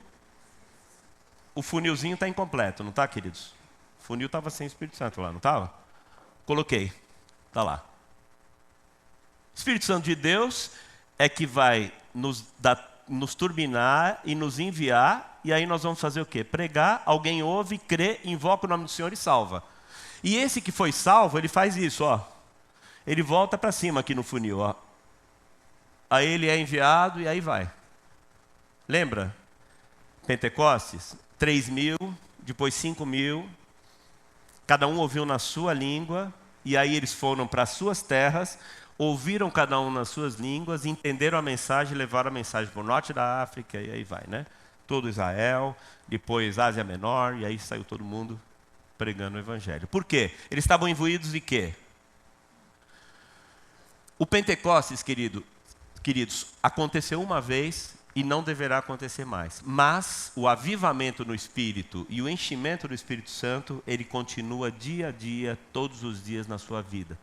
O funilzinho está incompleto, não está, queridos? O funil estava sem Espírito Santo lá, não estava? Coloquei, está lá. Espírito Santo de Deus é que vai nos turbinar e nos enviar, e aí nós vamos fazer o quê? Pregar, alguém ouve, crê, invoca o nome do Senhor e salva. E esse que foi salvo, ele faz isso, ó. Ele volta para cima aqui no funil, ó. Aí ele é enviado e aí vai. Lembra? Pentecostes, 3.000, depois 5.000, cada um ouviu na sua língua, e aí eles foram para as suas terras, ouviram cada um nas suas línguas, entenderam a mensagem, levaram a mensagem para o norte da África, e aí vai, né? Todo Israel, depois Ásia Menor, e aí saiu todo mundo pregando o Evangelho. Por quê? Eles estavam imbuídos de quê? O Pentecostes, queridos, aconteceu uma vez e não deverá acontecer mais. Mas o avivamento no Espírito e o enchimento do Espírito Santo, ele continua dia a dia, todos os dias na sua vida.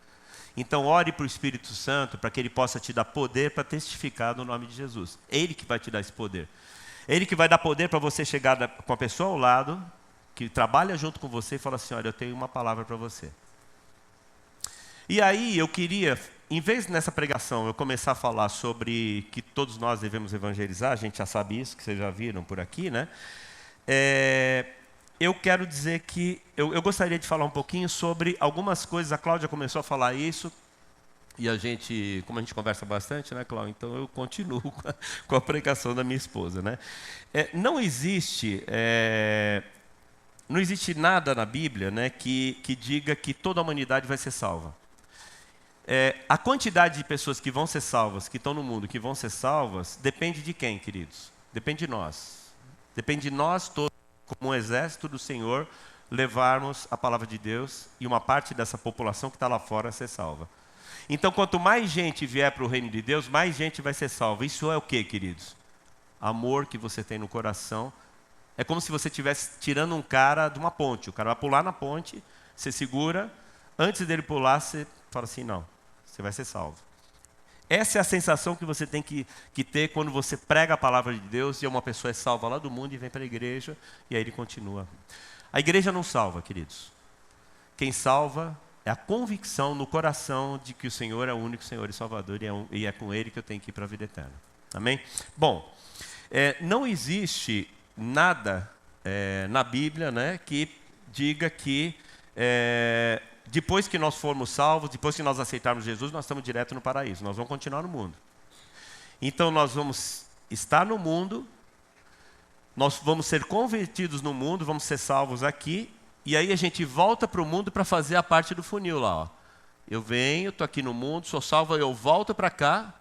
Então ore para o Espírito Santo para que ele possa te dar poder para testificar no nome de Jesus. Ele que vai te dar esse poder. Ele que vai dar poder para você chegar com a pessoa ao lado, que trabalha junto com você e fala assim, olha, eu tenho uma palavra para você. E aí eu queria, em vez nessa pregação eu começar a falar sobre que todos nós devemos evangelizar, a gente já sabe isso, que vocês já viram por aqui, né? Eu quero dizer que eu gostaria de falar um pouquinho sobre algumas coisas. A Cláudia começou a falar isso, e a gente, como a gente conversa bastante, né, Cláudia? Então eu continuo com a pregação da minha esposa, né? Não existe nada na Bíblia, né, que diga que toda a humanidade vai ser salva. A quantidade de pessoas que vão ser salvas, que estão no mundo, que vão ser salvas, depende de quem, queridos? Depende de nós. Depende de nós todos, como um exército do Senhor, levarmos a palavra de Deus e uma parte dessa população que está lá fora ser salva. Então, quanto mais gente vier para o reino de Deus, mais gente vai ser salva. Isso é o quê, queridos? Amor que você tem no coração. É como se você estivesse tirando um cara de uma ponte. O cara vai pular na ponte, você segura. Antes dele pular, você fala assim, não, você vai ser salvo. Essa é a sensação que você tem que ter quando você prega a palavra de Deus e uma pessoa é salva lá do mundo e vem para a igreja, e aí ele continua. A igreja não salva, queridos. Quem salva é a convicção no coração de que o Senhor é o único Senhor e Salvador, e é com Ele que eu tenho que ir para a vida eterna. Amém? Bom, não existe nada na Bíblia, né, que diga que depois que nós formos salvos, depois que nós aceitarmos Jesus, nós estamos direto no paraíso. Nós vamos continuar no mundo. Então nós vamos estar no mundo, nós vamos ser convertidos no mundo, vamos ser salvos aqui, e aí a gente volta para o mundo para fazer a parte do funil lá. Ó. Eu venho, estou aqui no mundo, sou salvo, eu volto para cá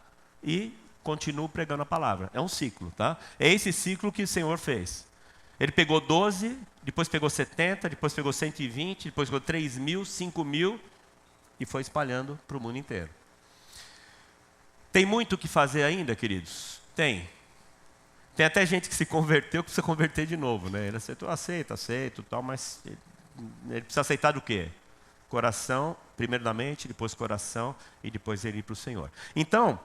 e continuo pregando a palavra. É um ciclo, tá? É esse ciclo que o Senhor fez. Ele pegou 12, depois pegou 70, depois pegou 120, depois pegou 3.000, 5.000 e foi espalhando para o mundo inteiro. Tem muito o que fazer ainda, queridos? Tem. Tem até gente que se converteu que precisa converter de novo, né? Ele aceitou, aceito, tal, mas ele precisa aceitar do quê? Coração, primeiro da mente, depois coração e depois ele ir para o Senhor. Então,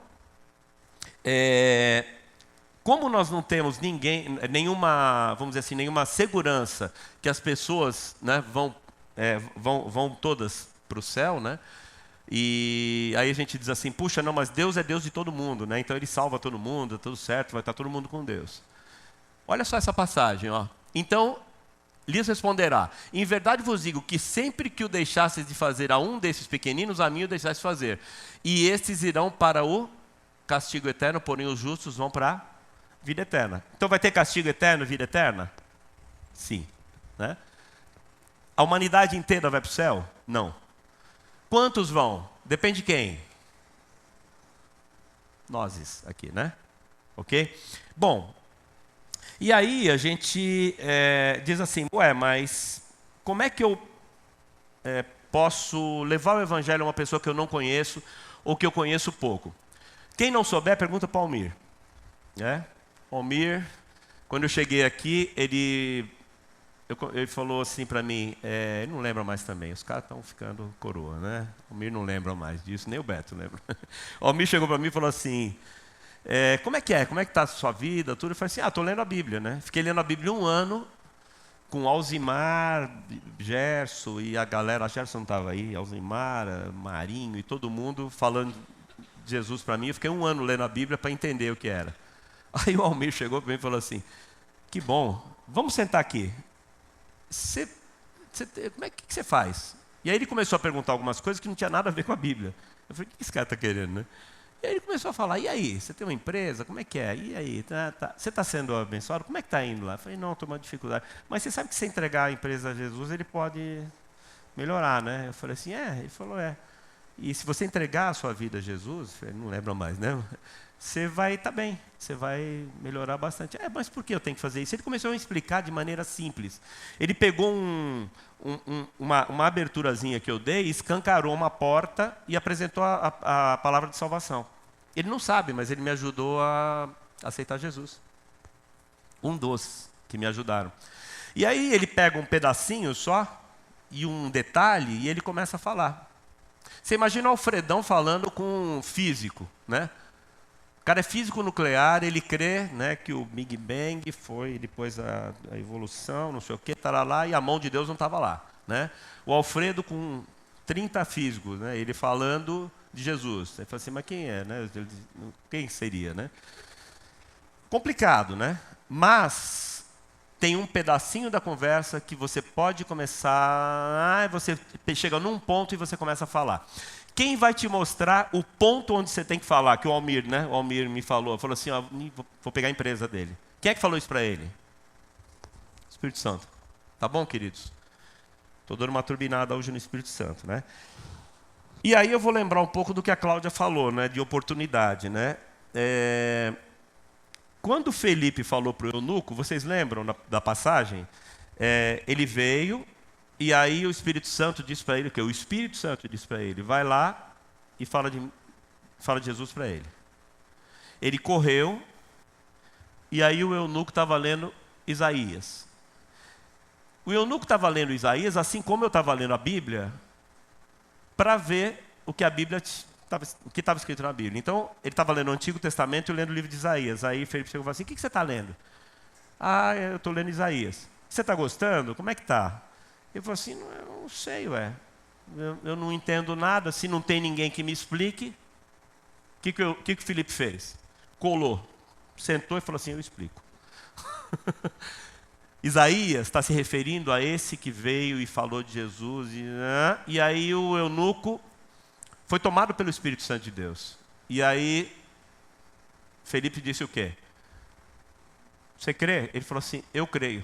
como nós não temos nenhuma, vamos dizer assim, nenhuma segurança que as pessoas, né, vão todas para o céu, né? E aí a gente diz assim, puxa, não, mas Deus é Deus de todo mundo, né? Então Ele salva todo mundo, tudo certo, vai estar todo mundo com Deus. Olha só essa passagem, ó. Então, lhes responderá, em verdade vos digo que sempre que o deixasseis de fazer a um desses pequeninos, a mim o deixasseis fazer. E estes irão para o castigo eterno, porém os justos vão para a vida eterna. Então vai ter castigo eterno, vida eterna? Sim. Né? A humanidade inteira vai para o céu? Não. Quantos vão? Depende de quem? Nós aqui, né? Ok? Bom, e aí a gente diz assim, mas como é que eu posso levar o evangelho a uma pessoa que eu não conheço ou que eu conheço pouco? Quem não souber, pergunta para o Almir. Almir, quando eu cheguei aqui, ele falou assim para mim, ele não lembra mais também, os caras estão ficando coroa, né? O Almir não lembra mais disso, nem o Beto lembra. O Almir chegou para mim e falou assim, como é que está a sua vida, tudo? Eu falei assim, estou lendo a Bíblia, né? Fiquei lendo a Bíblia 1 ano, com Alzimar, Gerson e a galera, a Gerson não estava aí, Alzimar, Marinho e todo mundo falando de Jesus para mim. Eu fiquei 1 ano lendo a Bíblia para entender o que era. Aí o Almir chegou para mim e falou assim, que bom, vamos sentar aqui. Como é que você faz? E aí ele começou a perguntar algumas coisas que não tinha nada a ver com a Bíblia. Eu falei, o que esse cara está querendo, né? E aí ele começou a falar, e aí, você tem uma empresa, como é que é? E aí, você está sendo abençoado? Como é que está indo lá? Eu falei, não, estou com uma dificuldade. Mas você sabe que se entregar a empresa a Jesus, ele pode melhorar, né? Eu falei assim, Ele falou, E se você entregar a sua vida a Jesus, eu falei, não lembro mais, né? Você vai estar bem, você vai melhorar bastante. Mas por que eu tenho que fazer isso? Ele começou a me explicar de maneira simples. Ele pegou uma aberturazinha que eu dei, escancarou uma porta e apresentou a palavra de salvação. Ele não sabe, mas ele me ajudou a aceitar Jesus. Um dos que me ajudaram. E aí ele pega um pedacinho só, e um detalhe, e ele começa a falar. Você imagina o Alfredão falando com um físico, né? O cara é físico nuclear, ele crê, né, que o Big Bang foi depois a evolução, não sei o quê, lá, e a mão de Deus não estava lá. Né? O Alfredo com 30 físicos, né, ele falando de Jesus. Ele fala assim, mas quem é? Né? Quem seria? Né? Complicado, né? Mas tem um pedacinho da conversa que você pode começar, você chega num ponto e você começa a falar. Quem vai te mostrar o ponto onde você tem que falar? Que o Almir, né? O Almir me falou assim, vou pegar a empresa dele. Quem é que falou isso para ele? Espírito Santo. Tá bom, queridos? Estou dando uma turbinada hoje no Espírito Santo, né? E aí eu vou lembrar um pouco do que a Cláudia falou, né? De oportunidade, né? Quando Felipe falou para o eunuco, vocês lembram da passagem? Ele veio... E aí o Espírito Santo disse para ele, o Espírito Santo disse para ele, vai lá e fala de Jesus para ele. Ele correu, e aí o eunuco estava lendo Isaías. O eunuco estava lendo Isaías, assim como eu estava lendo a Bíblia, para ver o que estava escrito na Bíblia. Então, ele estava lendo o Antigo Testamento e lendo o livro de Isaías. Aí Felipe chegou e falou assim, o que você está lendo? Eu estou lendo Isaías. Você está gostando? Como é que está? Ele falou assim, eu não sei, eu não entendo nada, se não tem ninguém que me explique. O que o Felipe fez? Colou, sentou e falou assim, eu explico. Isaías está se referindo a esse que veio e falou de Jesus. E aí o eunuco foi tomado pelo Espírito Santo de Deus. E aí Felipe disse o quê? Você crê? Ele falou assim, eu creio.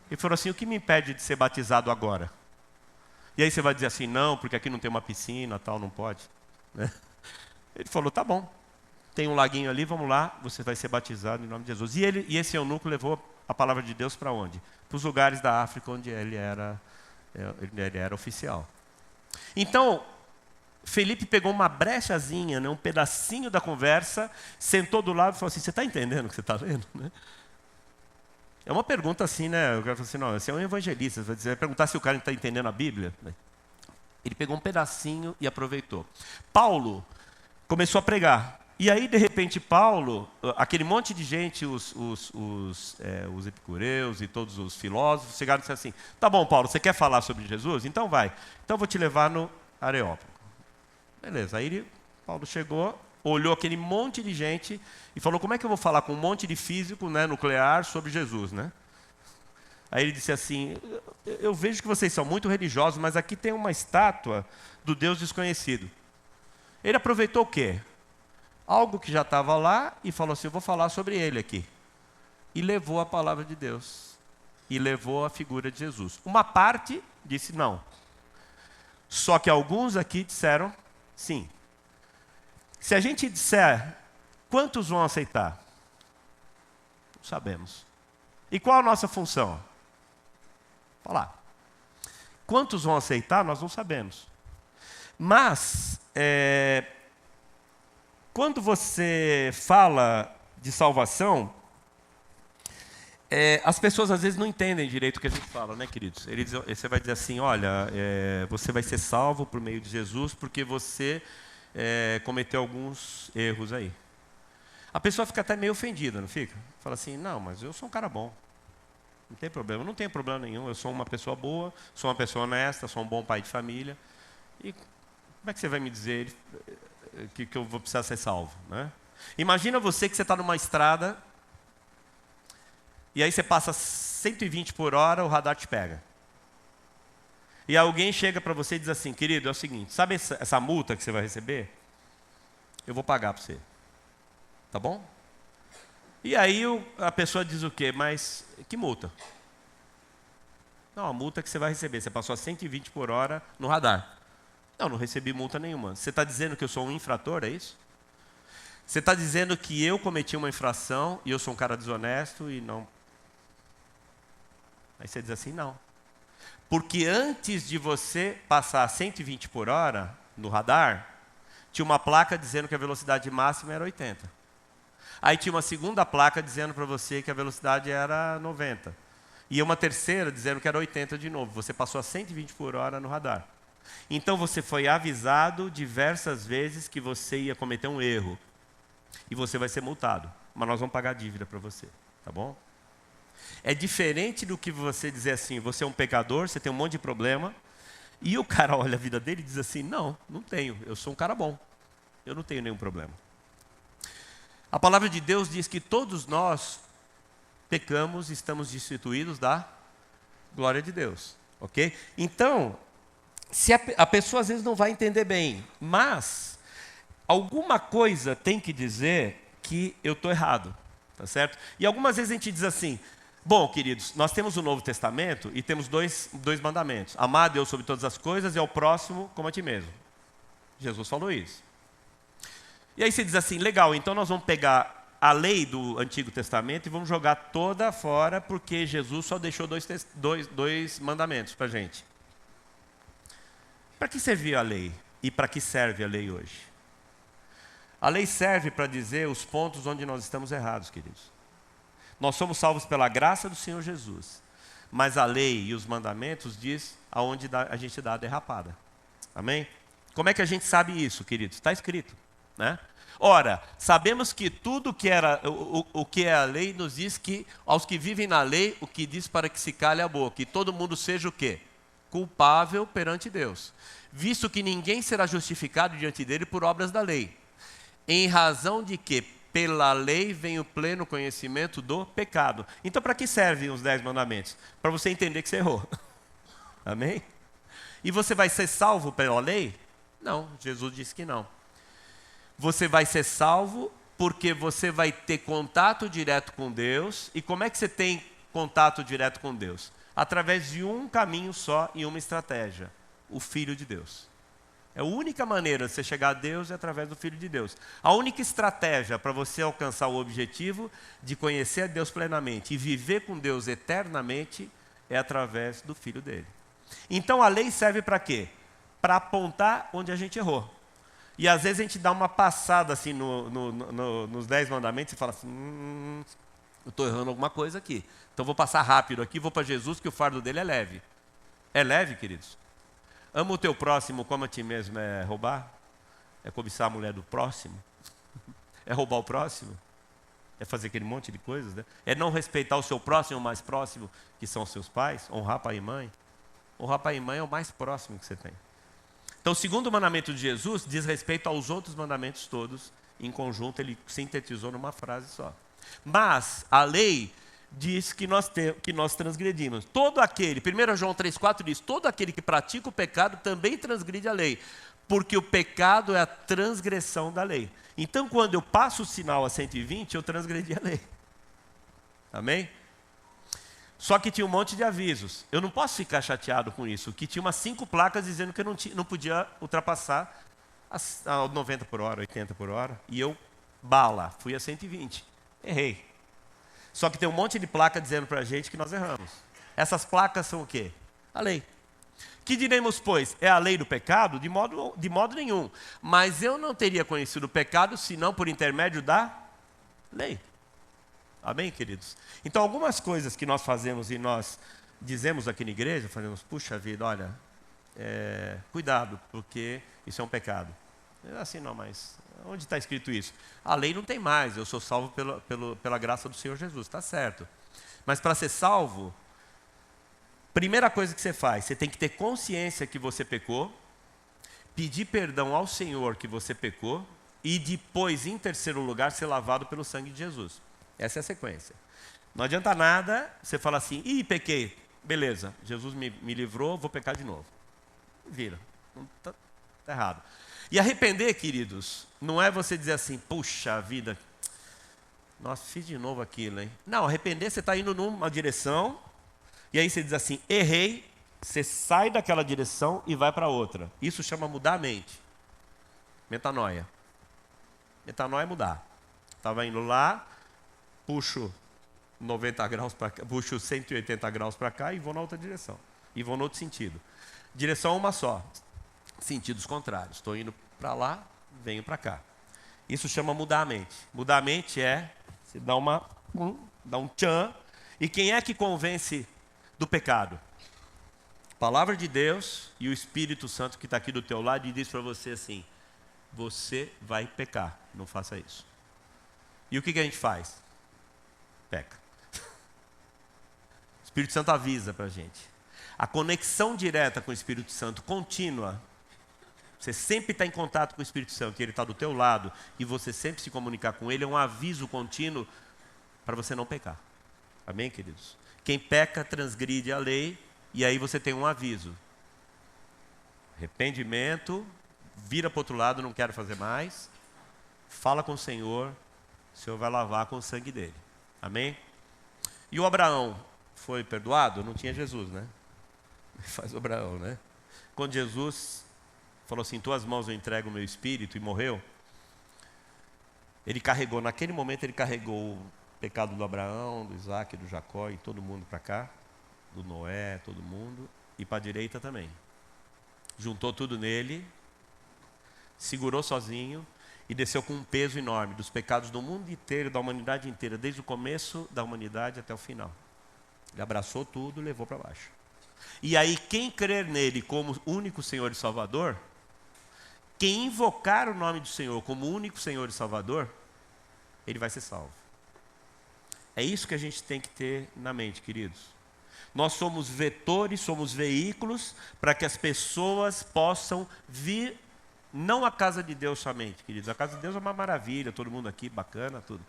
Ele falou assim, o que me impede de ser batizado agora? E aí você vai dizer assim, não, porque aqui não tem uma piscina, tal, não pode. Né? Ele falou, tá bom. tem um laguinho ali, vamos lá, você vai ser batizado em nome de Jesus. E esse eunuco levou a palavra de Deus para onde? Para os lugares da África onde ele era oficial. Então, Felipe pegou uma brechazinha, né, um pedacinho da conversa, sentou do lado e falou assim, você está entendendo o que você está lendo? Né? É uma pergunta assim, né? O cara falou assim, não, você é um evangelista, você vai perguntar se o cara está entendendo a Bíblia. Ele pegou um pedacinho e aproveitou. Paulo começou a pregar. E aí, de repente, Paulo, aquele monte de gente, os epicureus e todos os filósofos, chegaram e disseram assim, tá bom, Paulo, você quer falar sobre Jesus? Então vai. Então eu vou te levar no Areópago. Beleza, aí Paulo chegou, olhou aquele monte de gente e falou, como é que eu vou falar com um monte de físico, né, nuclear sobre Jesus, né? Aí ele disse assim, eu vejo que vocês são muito religiosos, mas aqui tem uma estátua do Deus desconhecido. Ele aproveitou o quê? Algo que já estava lá e falou assim, eu vou falar sobre ele aqui. E levou a palavra de Deus. E levou a figura de Jesus. Uma parte disse não. Só que alguns aqui disseram sim. Se a gente disser, quantos vão aceitar? Não sabemos. E qual a nossa função? Falar. Quantos vão aceitar, nós não sabemos. Mas, quando você fala de salvação, as pessoas às vezes não entendem direito o que a gente fala, né, queridos? Você vai dizer assim, olha, você vai ser salvo por meio de Jesus porque você cometeu alguns erros aí. A pessoa fica até meio ofendida, não fica? Fala assim, não, mas eu sou um cara bom. Não tem problema, não tem problema nenhum, eu sou uma pessoa boa, sou uma pessoa honesta, sou um bom pai de família. E como é que você vai me dizer que eu vou precisar ser salvo, né? Imagina você que você está numa estrada e aí você passa 120 por hora, o radar te pega. E alguém chega para você e diz assim, querido, é o seguinte, sabe essa multa que você vai receber? Eu vou pagar para você. Tá bom? E aí a pessoa diz o quê? Mas que multa? Não, a multa que você vai receber. Você passou a 120 por hora no radar. Não recebi multa nenhuma. Você está dizendo que eu sou um infrator, é isso? Você está dizendo que eu cometi uma infração e eu sou um cara desonesto e não... Aí você diz assim, não. Porque antes de você passar 120 por hora no radar, tinha uma placa dizendo que a velocidade máxima era 80. Aí tinha uma segunda placa dizendo para você que a velocidade era 90. E uma terceira dizendo que era 80 de novo. Você passou a 120 por hora no radar. Então você foi avisado diversas vezes que você ia cometer um erro. E você vai ser multado. Mas nós vamos pagar a dívida para você. Tá bom? É diferente do que você dizer assim, você é um pecador, você tem um monte de problema. E o cara olha a vida dele e diz assim, não tenho. Eu sou um cara bom. Eu não tenho nenhum problema. A palavra de Deus diz que todos nós pecamos e estamos destituídos da glória de Deus, ok? Então, se a pessoa às vezes não vai entender bem, mas alguma coisa tem que dizer que eu estou errado, tá certo? E algumas vezes a gente diz assim, bom, queridos, nós temos o Novo Testamento e temos dois mandamentos. Amar a Deus sobre todas as coisas e ao próximo como a ti mesmo. Jesus falou isso. E aí você diz assim, legal, então nós vamos pegar a lei do Antigo Testamento e vamos jogar toda fora porque Jesus só deixou dois mandamentos para a gente. Para que servia a lei? E para que serve a lei hoje? A lei serve para dizer os pontos onde nós estamos errados, queridos. Nós somos salvos pela graça do Senhor Jesus. Mas a lei e os mandamentos diz aonde a gente dá a derrapada. Amém? Como é que a gente sabe isso, queridos? Está escrito. Né? Ora, sabemos que tudo que o que é a lei nos diz que aos que vivem na lei, o que diz para que se cale a boca, e todo mundo seja o quê? Culpável perante Deus, visto que ninguém será justificado diante dele por obras da lei, em razão de que pela lei vem o pleno conhecimento do pecado. Então para que servem os 10 mandamentos? Para você entender que você errou. Amém? E você vai ser salvo pela lei? Não, Jesus disse que não. Você vai ser salvo porque você vai ter contato direto com Deus. E como é que você tem contato direto com Deus? Através de um caminho só e uma estratégia. O Filho de Deus. A única maneira de você chegar a Deus é através do Filho de Deus. A única estratégia para você alcançar o objetivo de conhecer a Deus plenamente e viver com Deus eternamente é através do Filho dele. Então a lei serve para quê? Para apontar onde a gente errou. E às vezes a gente dá uma passada assim nos 10 mandamentos e fala assim, eu estou errando alguma coisa aqui. Então vou passar rápido aqui, vou para Jesus que o fardo dele é leve. É leve, queridos? Ama o teu próximo como a ti mesmo é roubar? É cobiçar a mulher do próximo? É roubar o próximo? É fazer aquele monte de coisas, né? É não respeitar o seu próximo mais próximo, que são os seus pais? Honrar pai e mãe? Honrar pai e mãe é o mais próximo que você tem. Então, o segundo mandamento de Jesus diz respeito aos outros mandamentos todos. Em conjunto, ele sintetizou numa frase só. Mas a lei diz que nós transgredimos. Todo aquele, 1 João 3,4 diz, todo aquele que pratica o pecado também transgride a lei, porque o pecado é a transgressão da lei. Então, quando eu passo o sinal a 120, eu transgredi a lei. Amém? Só que tinha um monte de avisos. Eu não posso ficar chateado com isso, que tinha umas 5 placas dizendo que eu não podia ultrapassar a 90 por hora, 80 por hora, e eu, fui a 120. Errei. Só que tem um monte de placa dizendo para a gente que nós erramos. Essas placas são o quê? A lei. Que diremos, pois? É a lei do pecado? De modo nenhum. Mas eu não teria conhecido o pecado senão por intermédio da lei. Amém, queridos? Então, algumas coisas que nós fazemos e nós dizemos aqui na igreja, fazemos, puxa vida, olha, cuidado, porque isso é um pecado. Assim não, mas onde está escrito isso? A lei não tem mais, eu sou salvo pela graça do Senhor Jesus, está certo. Mas para ser salvo, primeira coisa que você faz, você tem que ter consciência que você pecou, pedir perdão ao Senhor que você pecou, e depois, em terceiro lugar, ser lavado pelo sangue de Jesus. Essa é a sequência. Não adianta nada você falar assim, pequei, beleza, Jesus me livrou, vou pecar de novo. Vira, está errado. E arrepender, queridos, não é você dizer assim, puxa vida, nossa, fiz de novo aquilo, hein? Não, arrepender, você está indo numa direção, e aí você diz assim, errei, você sai daquela direção e vai para outra. Isso chama mudar a mente. Metanoia. Metanoia é mudar. Estava indo lá, puxo 90 graus para cá, puxo 180 graus para cá e vou na outra direção. E vou no outro sentido. Direção uma só. Sentidos contrários. Estou indo para lá, venho para cá. Isso chama mudar a mente. Mudar a mente é, você dá um tchan. E quem é que convence do pecado? A palavra de Deus e o Espírito Santo que está aqui do teu lado e diz para você assim, você vai pecar, não faça isso. E o que a gente faz? Peca. O Espírito Santo avisa para a gente. A conexão direta com o Espírito Santo, contínua, você sempre está em contato com o Espírito Santo, e ele está do teu lado, e você sempre se comunicar com ele, é um aviso contínuo para você não pecar. Amém, queridos? Quem peca transgride a lei, e aí você tem um aviso. Arrependimento, vira para o outro lado, não quero fazer mais, fala com o Senhor vai lavar com o sangue dele. Amém? E o Abraão foi perdoado? Não tinha Jesus, né? Faz o Abraão, né? Quando Jesus falou assim, tuas mãos eu entrego o meu espírito, e morreu, ele carregou, naquele momento ele carregou o pecado do Abraão, do Isaac, do Jacó e todo mundo para cá, do Noé, todo mundo, e para a direita também. Juntou tudo nele, segurou sozinho e desceu com um peso enorme dos pecados do mundo inteiro, da humanidade inteira, desde o começo da humanidade até o final. Ele abraçou tudo e levou para baixo. E aí quem crer nele como único Senhor e Salvador, quem invocar o nome do Senhor como único Senhor e Salvador, ele vai ser salvo. É isso que a gente tem que ter na mente, queridos. Nós somos vetores, somos veículos para que as pessoas possam vir, não à casa de Deus somente, queridos. A casa de Deus é uma maravilha, todo mundo aqui, bacana, tudo.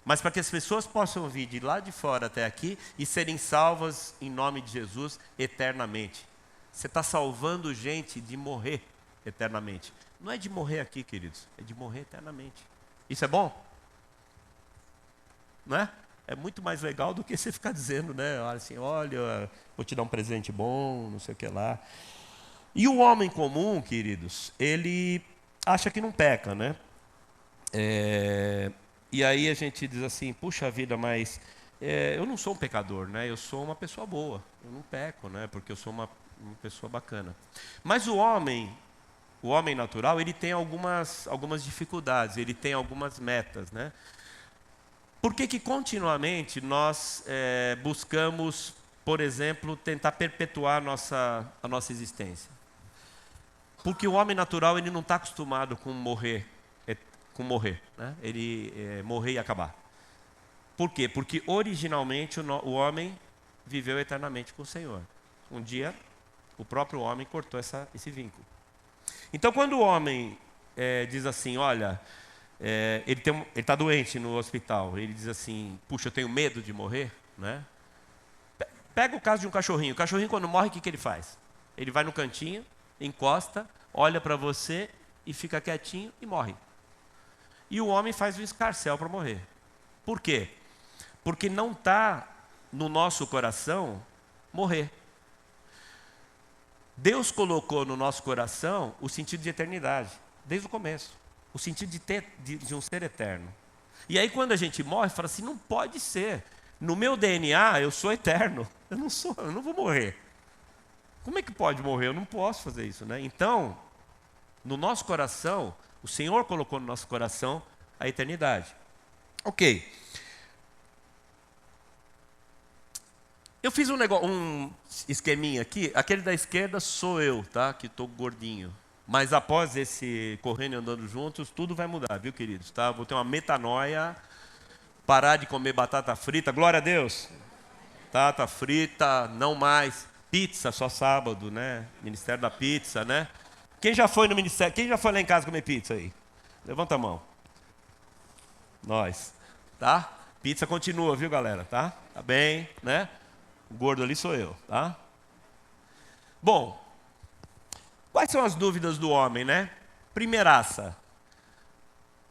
Mas para que as pessoas possam vir de lá de fora até aqui e serem salvas em nome de Jesus eternamente. Você está salvando gente de morrer eternamente. Não é de morrer aqui, queridos, é de morrer eternamente. Isso é bom? Não é? É muito mais legal do que você ficar dizendo, né? Assim, olha, vou te dar um presente bom, não sei o que lá. E o homem comum, queridos, ele acha que não peca, né? E aí a gente diz assim, puxa vida, mas eu não sou um pecador, né? Eu sou uma pessoa boa, eu não peco, né? Porque eu sou uma pessoa bacana. Mas o homem natural, ele tem algumas dificuldades, ele tem algumas metas, né? Por que continuamente nós buscamos, por exemplo, tentar perpetuar a nossa existência? Porque o homem natural, ele não está acostumado com morrer, né? Ele morrer e acabar. Por quê? Porque originalmente o homem viveu eternamente com o Senhor. Um dia, o próprio homem cortou esse vínculo. Então, quando o homem diz assim, olha, ele está doente no hospital, ele diz assim, puxa, eu tenho medo de morrer, né? Pega o caso de um cachorrinho. O cachorrinho, quando morre, o que ele faz? Ele vai no cantinho, encosta, olha para você e fica quietinho e morre. E o homem faz um escarcéu para morrer. Por quê? Porque não está no nosso coração morrer. Deus colocou no nosso coração o sentido de eternidade, desde o começo. O sentido de um ser eterno. E aí quando a gente morre, fala assim, não pode ser. No meu DNA, eu sou eterno. Eu não vou morrer. Como é que pode morrer? Eu não posso fazer isso, né? Então, no nosso coração, o Senhor colocou no nosso coração a eternidade. Ok. Eu fiz um esqueminha aqui. Aquele da esquerda sou eu, tá? Que estou gordinho. Mas após esse correndo e andando juntos, tudo vai mudar, viu, queridos? Tá? Vou ter uma metanoia, parar de comer batata frita. Glória a Deus! Batata frita, não mais. Pizza, só sábado, né? Ministério da pizza, né? Quem já foi no ministério? Quem já foi lá em casa comer pizza aí? Levanta a mão. Nós, tá? Pizza continua, viu, galera? Tá bem, né? O gordo ali sou eu, tá? Bom, quais são as dúvidas do homem, né? Primeiraça,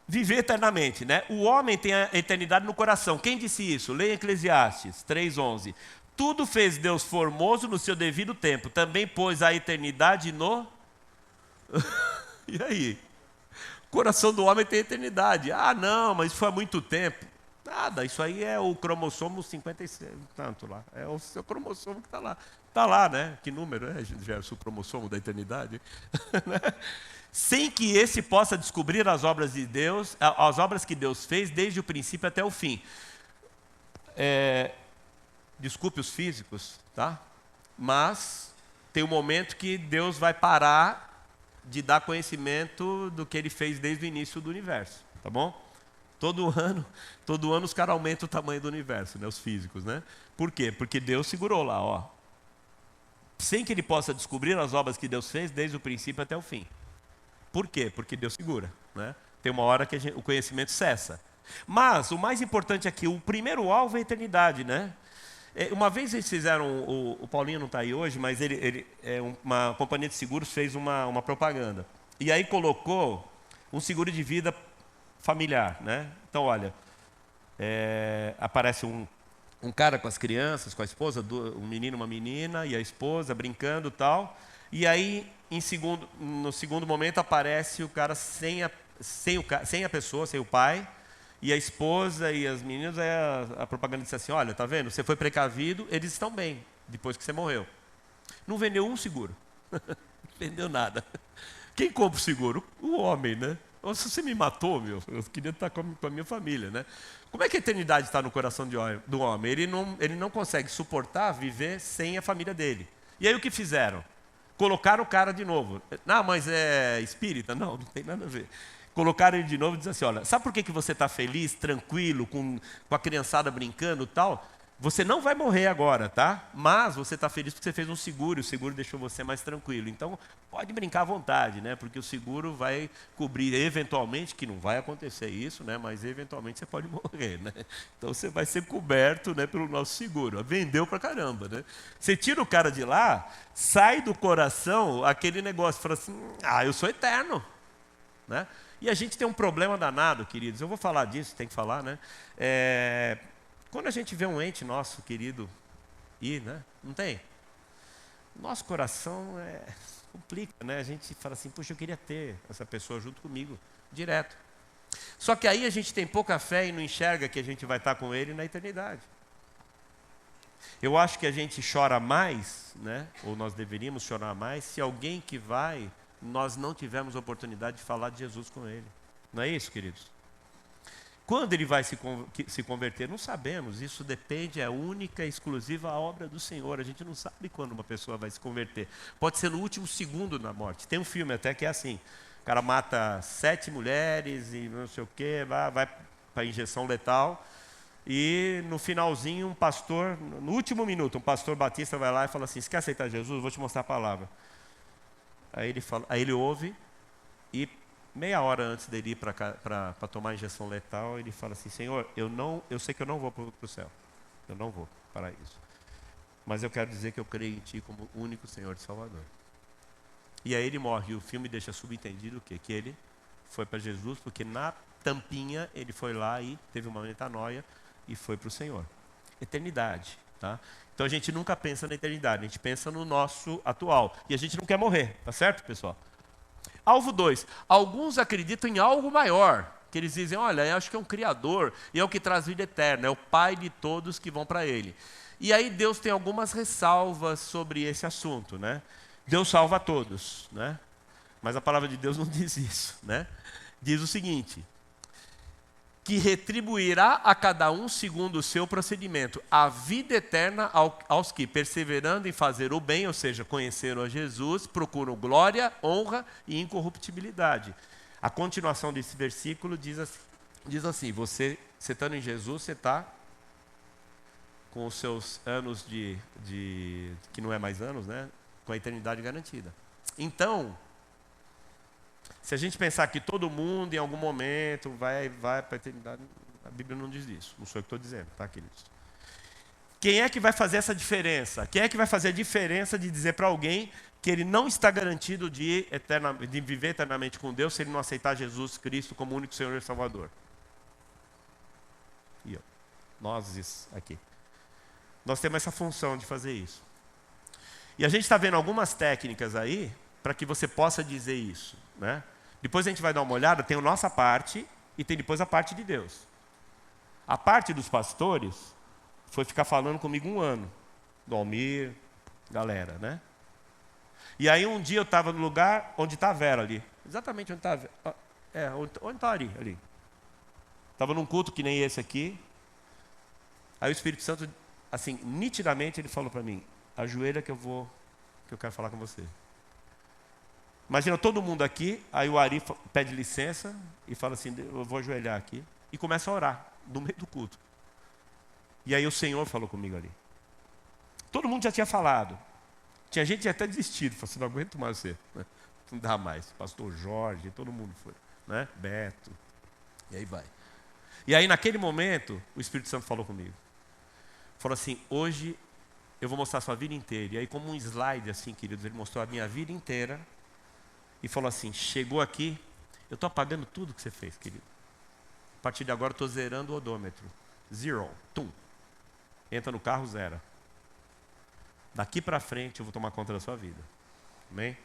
viver eternamente, né? O homem tem a eternidade no coração. Quem disse isso? Leia Eclesiastes 3:11. Tudo fez Deus formoso no seu devido tempo. Também pôs a eternidade no... E aí? O coração do homem tem eternidade. Ah, não, mas isso foi há muito tempo. Nada, isso aí é o cromossomo 56, tanto lá. É o seu cromossomo que está lá. Está lá, né? Que número é, Gerson, o cromossomo da eternidade? Sem que esse possa descobrir as obras de Deus, as obras que Deus fez desde o princípio até o fim. Desculpe os físicos, tá? Mas tem um momento que Deus vai parar de dar conhecimento do que Ele fez desde o início do universo, tá bom? Todo ano os caras aumentam o tamanho do universo, né? Os físicos, né? Por quê? Porque Deus segurou lá, ó. Sem que Ele possa descobrir as obras que Deus fez desde o princípio até o fim. Por quê? Porque Deus segura, né? Tem uma hora que o conhecimento cessa. Mas o mais importante aqui, o primeiro alvo é a eternidade, né? Uma vez eles fizeram, o Paulinho não está aí hoje, mas uma companhia de seguros fez uma propaganda. E aí colocou um seguro de vida familiar, né? Então, olha, aparece um cara com as crianças, com a esposa, um menino e uma menina, e a esposa brincando e tal. E aí, no segundo momento, aparece o cara sem a pessoa, sem o pai, e a esposa e as meninas, a propaganda disse assim, olha, tá vendo? Você foi precavido, eles estão bem, depois que você morreu. Não vendeu um seguro. Não vendeu nada. Quem compra o seguro? O homem, né? Se você me matou, eu queria estar com a minha família, né? Como é que a eternidade está no coração do homem? Ele não consegue suportar viver sem a família dele. E aí o que fizeram? Colocaram o cara de novo. Não, mas é espírita? Não tem nada a ver. Colocaram ele de novo e disseram assim, olha, sabe por que você está feliz, tranquilo, com a criançada brincando e tal? Você não vai morrer agora, tá? Mas você está feliz porque você fez um seguro, e o seguro deixou você mais tranquilo. Então, pode brincar à vontade, né? Porque o seguro vai cobrir eventualmente, que não vai acontecer isso, né? Mas eventualmente você pode morrer, né? Então, você vai ser coberto, né, pelo nosso seguro. Vendeu pra caramba, né? Você tira o cara de lá, sai do coração aquele negócio, fala assim, eu sou eterno, né? E a gente tem um problema danado, queridos. Eu vou falar disso, tem que falar, né? Quando a gente vê um ente nosso querido ir, né? Não tem? nosso coração complica, né? A gente fala assim, puxa, eu queria ter essa pessoa junto comigo, direto. Só que aí a gente tem pouca fé e não enxerga que a gente vai estar com ele na eternidade. Eu acho que a gente chora mais, né? Ou nós deveríamos chorar mais, se alguém que vai, nós não tivermos oportunidade de falar de Jesus com ele. Não é isso, queridos? Quando ele vai se converter, não sabemos. Isso depende, é única e exclusiva a obra do Senhor. A gente não sabe quando uma pessoa vai se converter. Pode ser no último segundo da morte. Tem um filme até que é assim. O cara mata 7 mulheres e não sei o quê, vai para injeção letal. E no finalzinho, um pastor, no último minuto, um pastor batista vai lá e fala assim, você quer aceitar Jesus? Vou te mostrar a palavra. Aí ele ouve e meia hora antes dele ir para tomar a injeção letal, ele fala assim, Senhor, eu sei que eu não vou para o céu. Eu não vou para isso. Mas eu quero dizer que eu creio em Ti como o único Senhor e Salvador. E aí ele morre. E o filme deixa subentendido o quê? Que ele foi para Jesus, porque na tampinha ele foi lá e teve uma metanoia e foi para o Senhor. Eternidade. Tá? Então a gente nunca pensa na eternidade, a gente pensa no nosso atual. E a gente não quer morrer, tá certo, pessoal? Alvo 2. Alguns acreditam em algo maior, que eles dizem, olha, eu acho que é um Criador, e é o que traz vida eterna, é o Pai de todos que vão para Ele. E aí Deus tem algumas ressalvas sobre esse assunto, né? Deus salva todos, né? Mas a palavra de Deus não diz isso, né? Diz o seguinte, que retribuirá a cada um segundo o seu procedimento, a vida eterna aos que, perseverando em fazer o bem, ou seja, conheceram a Jesus, procuram glória, honra e incorruptibilidade. A continuação desse versículo diz assim, você estando em Jesus, você está com os seus anos que não é mais anos, né? Com a eternidade garantida. Então, se a gente pensar que todo mundo, em algum momento, vai para a eternidade, a Bíblia não diz isso. Não sou eu que estou dizendo, tá, queridos? Quem é que vai fazer essa diferença? Quem é que vai fazer a diferença de dizer para alguém que ele não está garantido de viver eternamente com Deus se ele não aceitar Jesus Cristo como único Senhor e Salvador? E eu, nós aqui. Nós temos essa função de fazer isso. E a gente está vendo algumas técnicas aí para que você possa dizer isso, né? Depois a gente vai dar uma olhada, tem a nossa parte e tem depois a parte de Deus. A parte dos pastores foi ficar falando comigo 1 ano, do Almir, galera, né? E aí um dia eu estava no lugar onde está a Vera ali, exatamente onde está a Vera, onde está ali. Estava num culto que nem esse aqui, aí o Espírito Santo, assim, nitidamente ele falou para mim, ajoelha que eu quero falar com você. Imagina todo mundo aqui, aí o Ari pede licença e fala assim, eu vou ajoelhar aqui. E começa a orar, no meio do culto. E aí o Senhor falou comigo ali. Todo mundo já tinha falado. Tinha gente que tinha até desistido, falou assim, não aguento mais você. Não dá mais. Pastor Jorge, todo mundo foi. Né? Beto. E aí vai. E aí naquele momento, o Espírito Santo falou comigo. Falou assim, hoje eu vou mostrar a sua vida inteira. E aí como um slide assim, queridos, ele mostrou a minha vida inteira. E falou assim, chegou aqui, eu estou apagando tudo que você fez, querido. A partir de agora eu estou zerando o odômetro. 0, tum. Entra no carro, zera. Daqui para frente eu vou tomar conta da sua vida. Amém?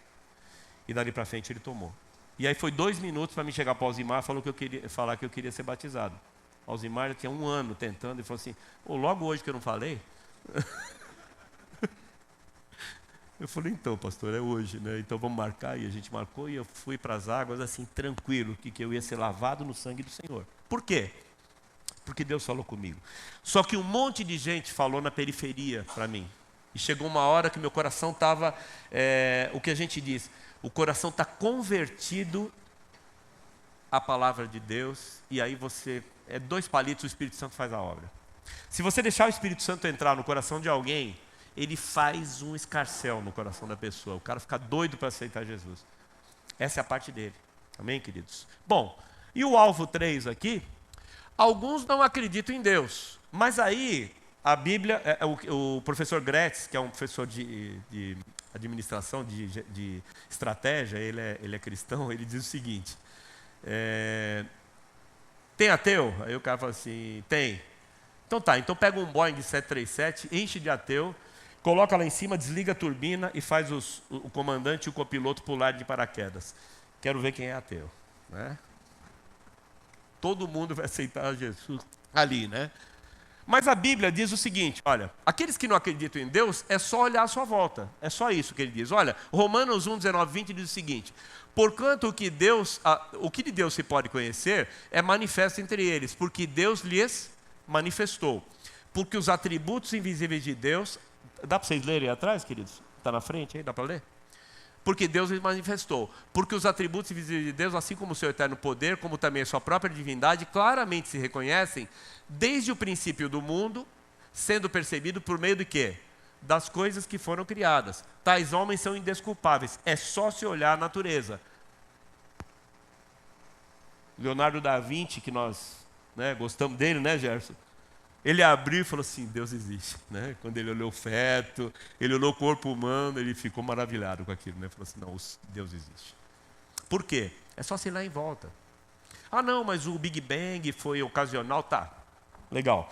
E dali para frente ele tomou. E aí foi 2 minutos para me chegar para o Alzimar falar que eu queria ser batizado. O Alzimar já tinha 1 ano tentando e falou assim, logo hoje que eu não falei... Eu falei, então, pastor, é hoje, né? Então vamos marcar. E a gente marcou e eu fui para as águas assim, tranquilo, que eu ia ser lavado no sangue do Senhor. Por quê? Porque Deus falou comigo. Só que um monte de gente falou na periferia para mim. E chegou uma hora que meu coração estava, o que a gente diz, o coração está convertido à palavra de Deus. E aí 2 palitos, o Espírito Santo faz a obra. Se você deixar o Espírito Santo entrar no coração de alguém, ele faz um escarcéu no coração da pessoa. O cara fica doido para aceitar Jesus. Essa é a parte dele. Amém, queridos? Bom, e o alvo 3 aqui, alguns não acreditam em Deus. Mas aí, a Bíblia, o professor Gretz, que é um professor de administração, de estratégia, ele é cristão, ele diz o seguinte, tem ateu? Aí o cara fala assim, tem. Então tá, então pega um Boeing 737, enche de ateu, coloca lá em cima, desliga a turbina e faz o comandante e o copiloto pular de paraquedas. Quero ver quem é ateu, né? Todo mundo vai aceitar Jesus ali, né? Mas a Bíblia diz o seguinte, olha, aqueles que não acreditam em Deus, é só olhar à sua volta. É só isso que ele diz. Olha, Romanos 1, 19, 20 diz o seguinte: porquanto o que de Deus se pode conhecer é manifesto entre eles, porque Deus lhes manifestou. Porque os atributos invisíveis de Deus... Dá para vocês lerem aí atrás, queridos? Está na frente aí, dá para ler? Porque Deus lhes manifestou. Porque os atributos invisíveis de Deus, assim como o seu eterno poder, como também a sua própria divindade, claramente se reconhecem desde o princípio do mundo, sendo percebido por meio de quê? Das coisas que foram criadas. Tais homens são indesculpáveis. É só se olhar a natureza. Leonardo da Vinci, que nós gostamos dele, né, Gerson? Ele abriu e falou assim, Deus existe, né? Quando ele olhou o feto, ele olhou o corpo humano, ele ficou maravilhado com aquilo, né? Falou assim, não, Deus existe. Por quê? É só se ir lá em volta. Ah, não, mas o Big Bang foi ocasional, tá. Legal.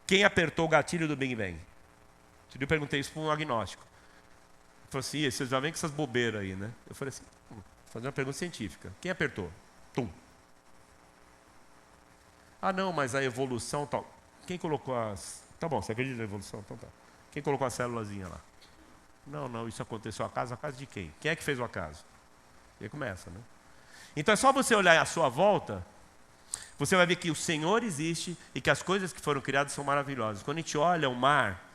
Quem apertou o gatilho do Big Bang? Eu perguntei isso para um agnóstico. Ele falou assim, vocês já vêm com essas bobeiras aí, né? Eu falei assim, vou fazer uma pergunta científica. Quem apertou? Tum. Ah, não, mas a evolução tal... Quem colocou as... Tá bom, você acredita na evolução? Então tá. Quem colocou a célulazinha lá? Não, isso aconteceu acaso de quem? Quem é que fez o acaso? E aí começa, né? Então é só você olhar à sua volta, você vai ver que o Senhor existe e que as coisas que foram criadas são maravilhosas. Quando a gente olha o mar,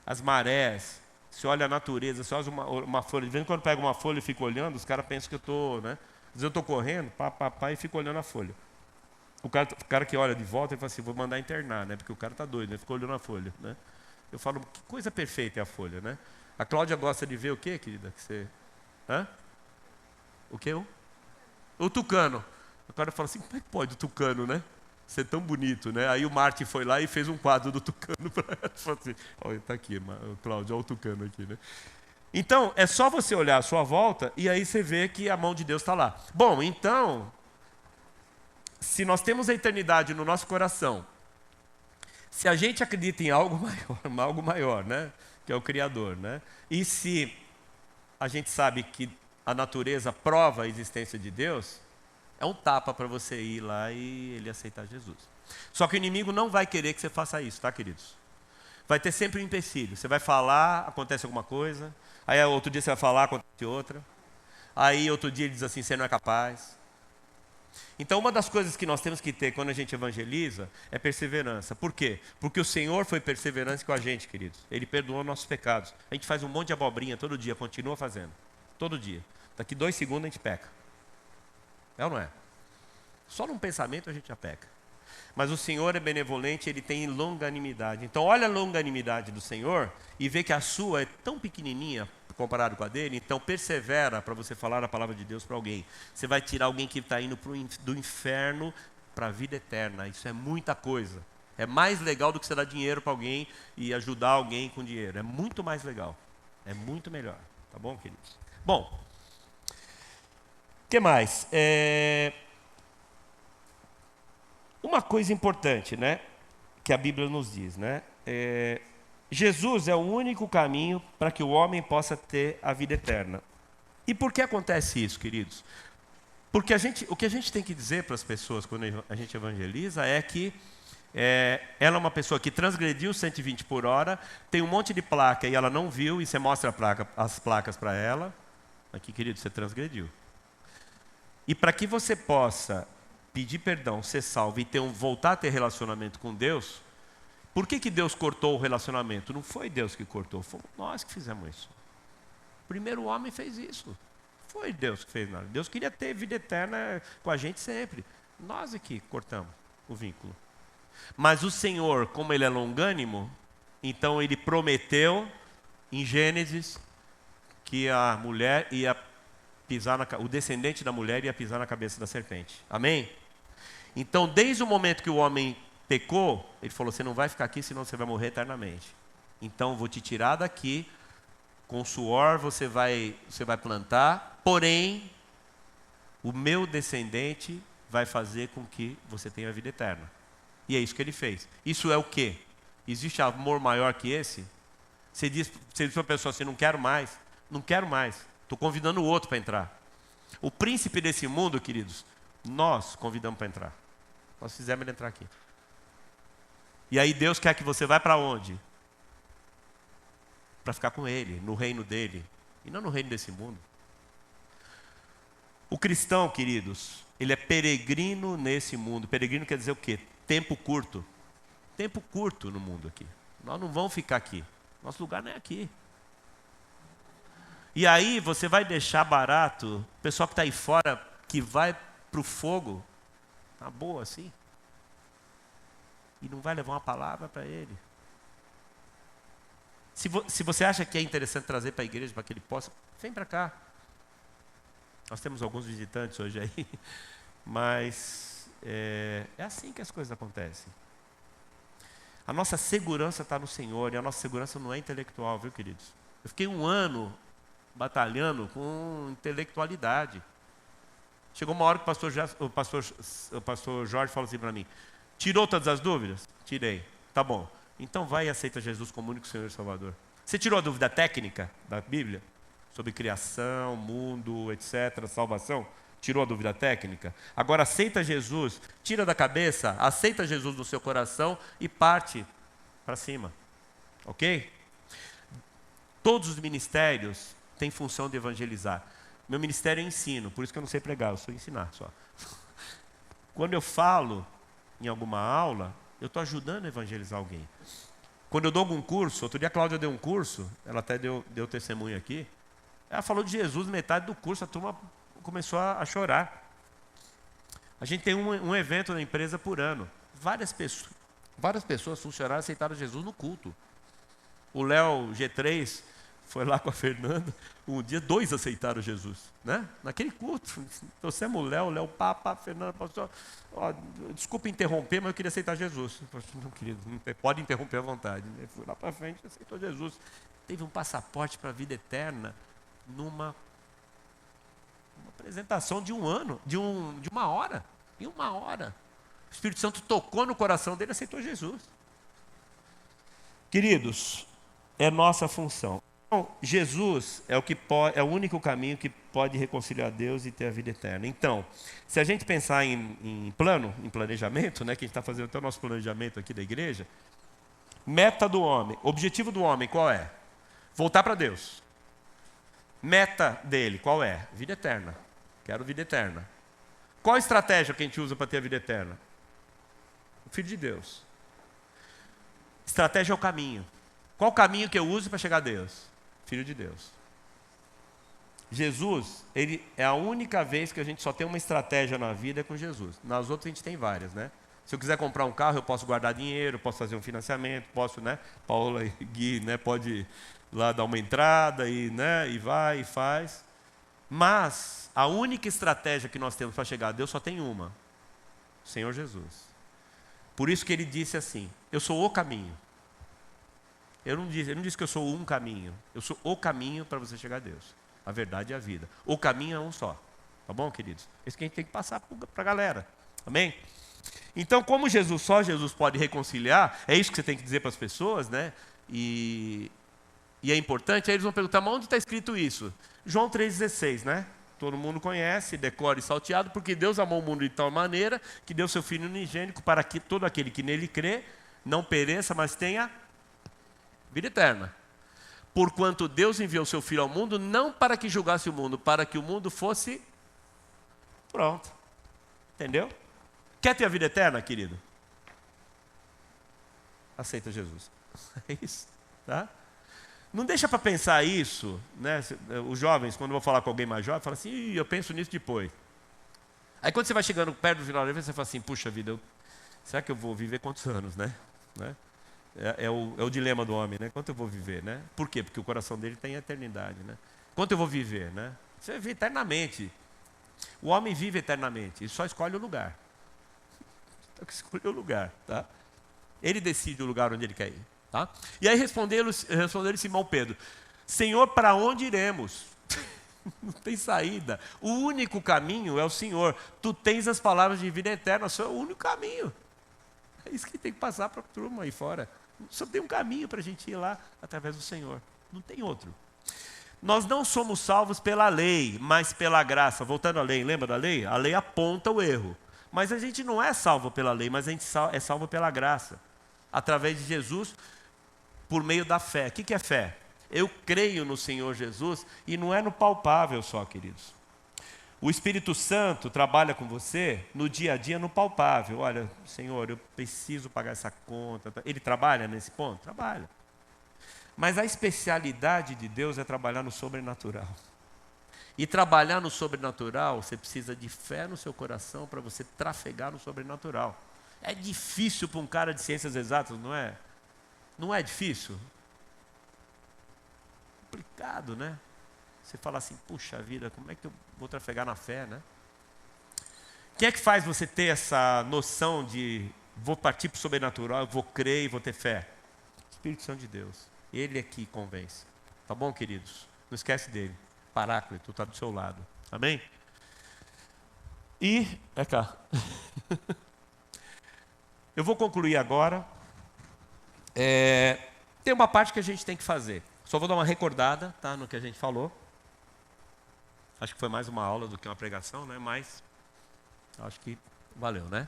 as marés, se olha a natureza, se olha uma folha, de vez em quando pega uma folha e fica olhando, os caras pensam que eu estou, né? Às vezes eu estou correndo, e fico olhando a folha. O cara que olha de volta, ele fala assim, vou mandar internar, né? Porque o cara está doido, né? Ficou olhando a folha, né? Eu falo, que coisa perfeita é a folha, né? A Cláudia gosta de ver o quê, querida? Hã? O quê? O tucano. O cara fala assim, como é que pode o tucano, né? Ser tão bonito, né? Aí o Martin foi lá e fez um quadro do tucano para ela. Falou assim, olha, está aqui, Cláudia, olha o tucano aqui, né? Então, é só você olhar à sua volta e aí você vê que a mão de Deus está lá. Bom, então... Se nós temos a eternidade no nosso coração, se a gente acredita em algo maior, né? Que é o Criador, né? E se a gente sabe que a natureza prova a existência de Deus, é um tapa para você ir lá e ele aceitar Jesus. Só que o inimigo não vai querer que você faça isso, tá, queridos? Vai ter sempre um empecilho. Você vai falar, acontece alguma coisa, aí outro dia você vai falar, acontece outra, aí outro dia ele diz assim, você não é capaz. Então, uma das coisas que nós temos que ter quando a gente evangeliza é perseverança. Por quê? Porque o Senhor foi perseverante com a gente, queridos. Ele perdoou nossos pecados. A gente faz um monte de abobrinha todo dia, continua fazendo. Todo dia. Daqui 2 segundos a gente peca. É ou não é? Só num pensamento a gente já peca. Mas o Senhor é benevolente, Ele tem longanimidade. Então, olha a longanimidade do Senhor e vê que a sua é tão pequenininha comparado com a dele, então persevera para você falar a palavra de Deus para alguém. Você vai tirar alguém que está indo do inferno para a vida eterna. Isso é muita coisa. É mais legal do que você dar dinheiro para alguém e ajudar alguém com dinheiro. É muito mais legal. É muito melhor. Tá bom, queridos? Bom, o que mais? Uma coisa importante, né? Que a Bíblia nos diz, né? Jesus é o único caminho para que o homem possa ter a vida eterna. E por que acontece isso, queridos? Porque o que a gente tem que dizer para as pessoas quando a gente evangeliza é que ela é uma pessoa que transgrediu 120 por hora, tem um monte de placa e ela não viu, e você mostra as placas para ela. Aqui, querido, você transgrediu. E para que você possa pedir perdão, ser salvo e voltar a ter relacionamento com Deus, por que Deus cortou o relacionamento? Não foi Deus que cortou, fomos nós que fizemos isso. O primeiro homem fez isso. Foi Deus que fez nada. Deus queria ter vida eterna com a gente sempre. Nós aqui cortamos o vínculo. Mas o Senhor, como Ele é longânimo, então Ele prometeu em Gênesis que a mulher ia pisar o descendente da mulher ia pisar na cabeça da serpente. Amém? Então, desde o momento que o homem pecou, ele falou, você não vai ficar aqui, senão você vai morrer eternamente. Então, vou te tirar daqui, com suor você vai plantar, porém, o meu descendente vai fazer com que você tenha a vida eterna. E é isso que ele fez. Isso é o quê? Existe amor maior que esse? Você diz para a pessoa assim, não quero mais, estou convidando o outro para entrar. O príncipe desse mundo, queridos, nós convidamos para entrar. Nós fizemos ele entrar aqui. E aí Deus quer que você vá para onde? Para ficar com Ele, no reino dEle, e não no reino desse mundo. O cristão, queridos, ele é peregrino nesse mundo. Peregrino quer dizer o quê? Tempo curto. Tempo curto no mundo aqui. Nós não vamos ficar aqui. Nosso lugar não é aqui. E aí você vai deixar barato o pessoal que está aí fora, que vai para o fogo, na boa assim, e não vai levar uma palavra para ele. Se você acha que é interessante trazer para a igreja, para que ele possa, vem para cá. Nós temos alguns visitantes hoje aí, mas é assim que as coisas acontecem. A nossa segurança está no Senhor, e a nossa segurança não é intelectual, viu, queridos? Eu fiquei 1 ano batalhando com intelectualidade. Chegou uma hora que o pastor Jorge falou assim para mim, tirou todas as dúvidas? Tirei. Tá bom. Então vai e aceita Jesus como único Senhor e Salvador. Você tirou a dúvida técnica da Bíblia? Sobre criação, mundo, etc., salvação? Tirou a dúvida técnica? Agora aceita Jesus, tira da cabeça, aceita Jesus no seu coração e parte para cima. Ok? Todos os ministérios têm função de evangelizar. Meu ministério é ensino, por isso que eu não sei pregar, eu sou ensinar só. Quando eu falo em alguma aula, eu estou ajudando a evangelizar alguém. Quando eu dou algum curso, outro dia a Cláudia deu um curso, ela até deu testemunho aqui, ela falou de Jesus, metade do curso, a turma começou a chorar. A gente tem um evento na empresa por ano. Várias pessoas, funcionários, aceitaram Jesus no culto. O Léo G3 foi lá com a Fernanda, um dia 2 aceitaram Jesus, né? Naquele culto. Trouxemos o Léo Papa, a Fernanda, pastor, desculpa interromper, mas eu queria aceitar Jesus. Não, querido, pode interromper à vontade. Ele foi lá para frente e aceitou Jesus. Teve um passaporte para a vida eterna numa apresentação de 1 ano, de 1 hora. Em 1 hora. O Espírito Santo tocou no coração dele e aceitou Jesus. Queridos, é nossa função. Então, Jesus é o único caminho que pode reconciliar Deus e ter a vida eterna. Então, se a gente pensar em planejamento, né, que a gente está fazendo até o nosso planejamento aqui da igreja, meta do homem, objetivo do homem qual é? Voltar para Deus. Meta dele qual é? Vida eterna. Quero vida eterna. Qual a estratégia que a gente usa para ter a vida eterna? O Filho de Deus. Estratégia é o caminho. Qual o caminho que eu uso para chegar a Deus? Filho de Deus. Jesus, ele é a única vez que a gente só tem uma estratégia na vida com Jesus. Nas outras a gente tem várias, né? Se eu quiser comprar um carro, eu posso guardar dinheiro, posso fazer um financiamento, posso, né? Paula e Gui, né? Pode ir lá dar uma entrada e, né? E vai e faz. Mas a única estratégia que nós temos para chegar a Deus só tem uma: o Senhor Jesus. Por isso que ele disse assim: eu sou o caminho. Ele não disse que eu sou um caminho. Eu sou o caminho para você chegar a Deus. A verdade e a vida. O caminho é um só. Tá bom, queridos? Isso que a gente tem que passar para a galera. Amém? Então, como só Jesus pode reconciliar, é isso que você tem que dizer para as pessoas, né? E é importante, aí eles vão perguntar, mas onde está escrito isso? João 3,16, né? Todo mundo conhece, decore e salteado, porque Deus amou o mundo de tal maneira que deu seu Filho unigênito para que todo aquele que nele crê não pereça, mas tenha vida eterna. Porquanto Deus enviou seu Filho ao mundo, não para que julgasse o mundo, para que o mundo fosse pronto. Entendeu? Quer ter a vida eterna, querido? Aceita Jesus. É isso, tá? Não deixa para pensar isso, né? Os jovens, quando eu vou falar com alguém mais jovem, falam assim, eu penso nisso depois. Aí quando você vai chegando perto do final da vida, você fala assim, puxa vida, será que eu vou viver quantos anos, né? É o dilema do homem, né? Quanto eu vou viver, né? Por quê? Porque o coração dele tem eternidade, né? Quanto eu vou viver, né? Você vive eternamente. O homem vive eternamente, ele só escolhe o lugar. Tem que escolher o lugar, tá? Ele decide o lugar onde ele quer ir, tá? E aí respondeu Simão Pedro, Senhor, para onde iremos? Não tem saída. O único caminho é o Senhor. Tu tens as palavras de vida eterna, o Senhor é o único caminho. É isso que tem que passar para a turma aí fora. Só tem um caminho para a gente ir lá, através do Senhor. Não tem outro. Nós não somos salvos pela lei, mas pela graça. Voltando à lei, lembra da lei? A lei aponta o erro. Mas a gente não é salvo pela lei, mas a gente é salvo pela graça. Através de Jesus, por meio da fé. O que é fé? Eu creio no Senhor Jesus e não é no palpável só, queridos. O Espírito Santo trabalha com você no dia a dia no palpável. Olha, Senhor, eu preciso pagar essa conta. Ele trabalha nesse ponto? Trabalha. Mas a especialidade de Deus é trabalhar no sobrenatural. E trabalhar no sobrenatural, você precisa de fé no seu coração para você trafegar no sobrenatural. É difícil para um cara de ciências exatas, não é? Não é difícil? Complicado, né? Você fala assim, puxa vida, como é que eu vou trafegar na fé, né? Quem é que faz você ter essa noção de vou partir para o sobrenatural, eu vou crer e vou ter fé? O Espírito Santo de Deus. Ele é que convence. Tá bom, queridos? Não esquece dele. Paráclito está do seu lado. Amém? E, é cá. Eu vou concluir agora. Tem uma parte que a gente tem que fazer. Só vou dar uma recordada, tá, no que a gente falou. Acho que foi mais uma aula do que uma pregação, né? Mas acho que valeu, né?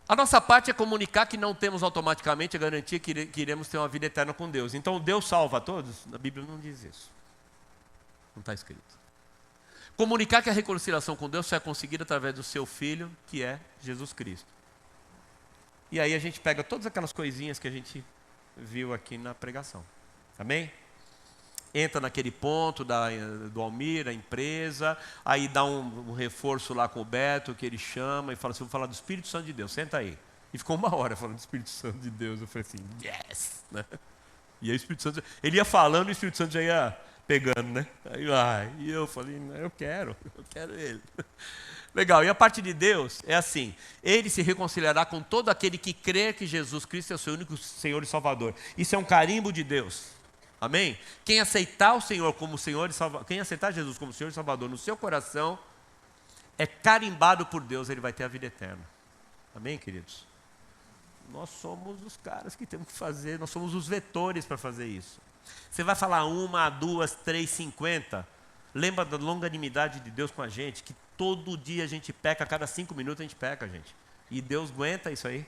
A nossa parte é comunicar que não temos automaticamente a garantia que iremos ter uma vida eterna com Deus. Então, Deus salva a todos? A Bíblia não diz isso. Não está escrito. Comunicar que a reconciliação com Deus só é conseguida através do seu Filho, que é Jesus Cristo. E aí a gente pega todas aquelas coisinhas que a gente viu aqui na pregação. Amém? Entra naquele ponto do Almir, a empresa, aí dá um reforço lá com o Beto, que ele chama e fala assim, vou falar do Espírito Santo de Deus, senta aí. E ficou uma hora falando do Espírito Santo de Deus. Eu falei assim, yes! Né? E aí o Espírito Santo, ele ia falando e o Espírito Santo já ia pegando, né? Aí eu falei, eu quero ele. Legal, e a parte de Deus é assim, ele se reconciliará com todo aquele que crê que Jesus Cristo é o seu único Senhor e Salvador. Isso é um carimbo de Deus. Amém? Quem aceitar o Senhor como Senhor e Salvador, quem aceitar Jesus como Senhor e Salvador no seu coração, é carimbado por Deus, ele vai ter a vida eterna. Amém, queridos? Nós somos os caras que temos que fazer, nós somos os vetores para fazer isso. Você vai falar 1, 2, 3, 50. Lembra da longanimidade de Deus com a gente, que todo dia a gente peca, a cada 5 minutos a gente peca, gente. E Deus aguenta isso aí.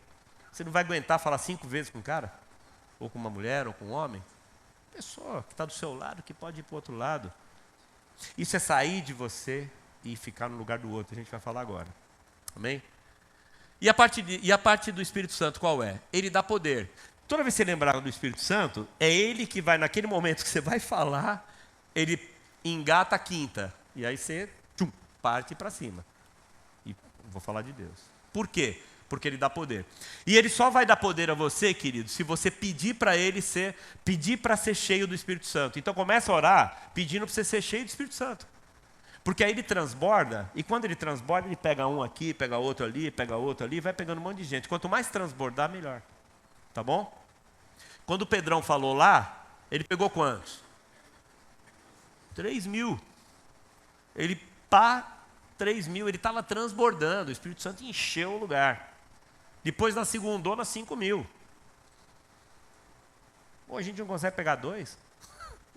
Você não vai aguentar falar 5 vezes com um cara? Ou com uma mulher, ou com um homem? Pessoa que está do seu lado, que pode ir para o outro lado. Isso é sair de você e ficar no lugar do outro. A gente vai falar agora. Amém? E a parte do Espírito Santo qual é? Ele dá poder. Toda vez que você lembrar do Espírito Santo, é ele que vai, naquele momento que você vai falar, ele engata a quinta. E aí você parte para cima. E vou falar de Deus. Por quê? Porque ele dá poder. E ele só vai dar poder a você, querido, se você pedir para ele pedir para ser cheio do Espírito Santo. Então começa a orar pedindo para você ser cheio do Espírito Santo. Porque aí ele transborda, e quando ele transborda, ele pega um aqui, pega outro ali, vai pegando um monte de gente. Quanto mais transbordar, melhor. Tá bom? Quando o Pedrão falou lá, ele pegou quantos? 3.000. Ele 3.000, ele estava transbordando, o Espírito Santo encheu o lugar. Depois na segundona, 5.000. Pô, a gente não consegue pegar 2?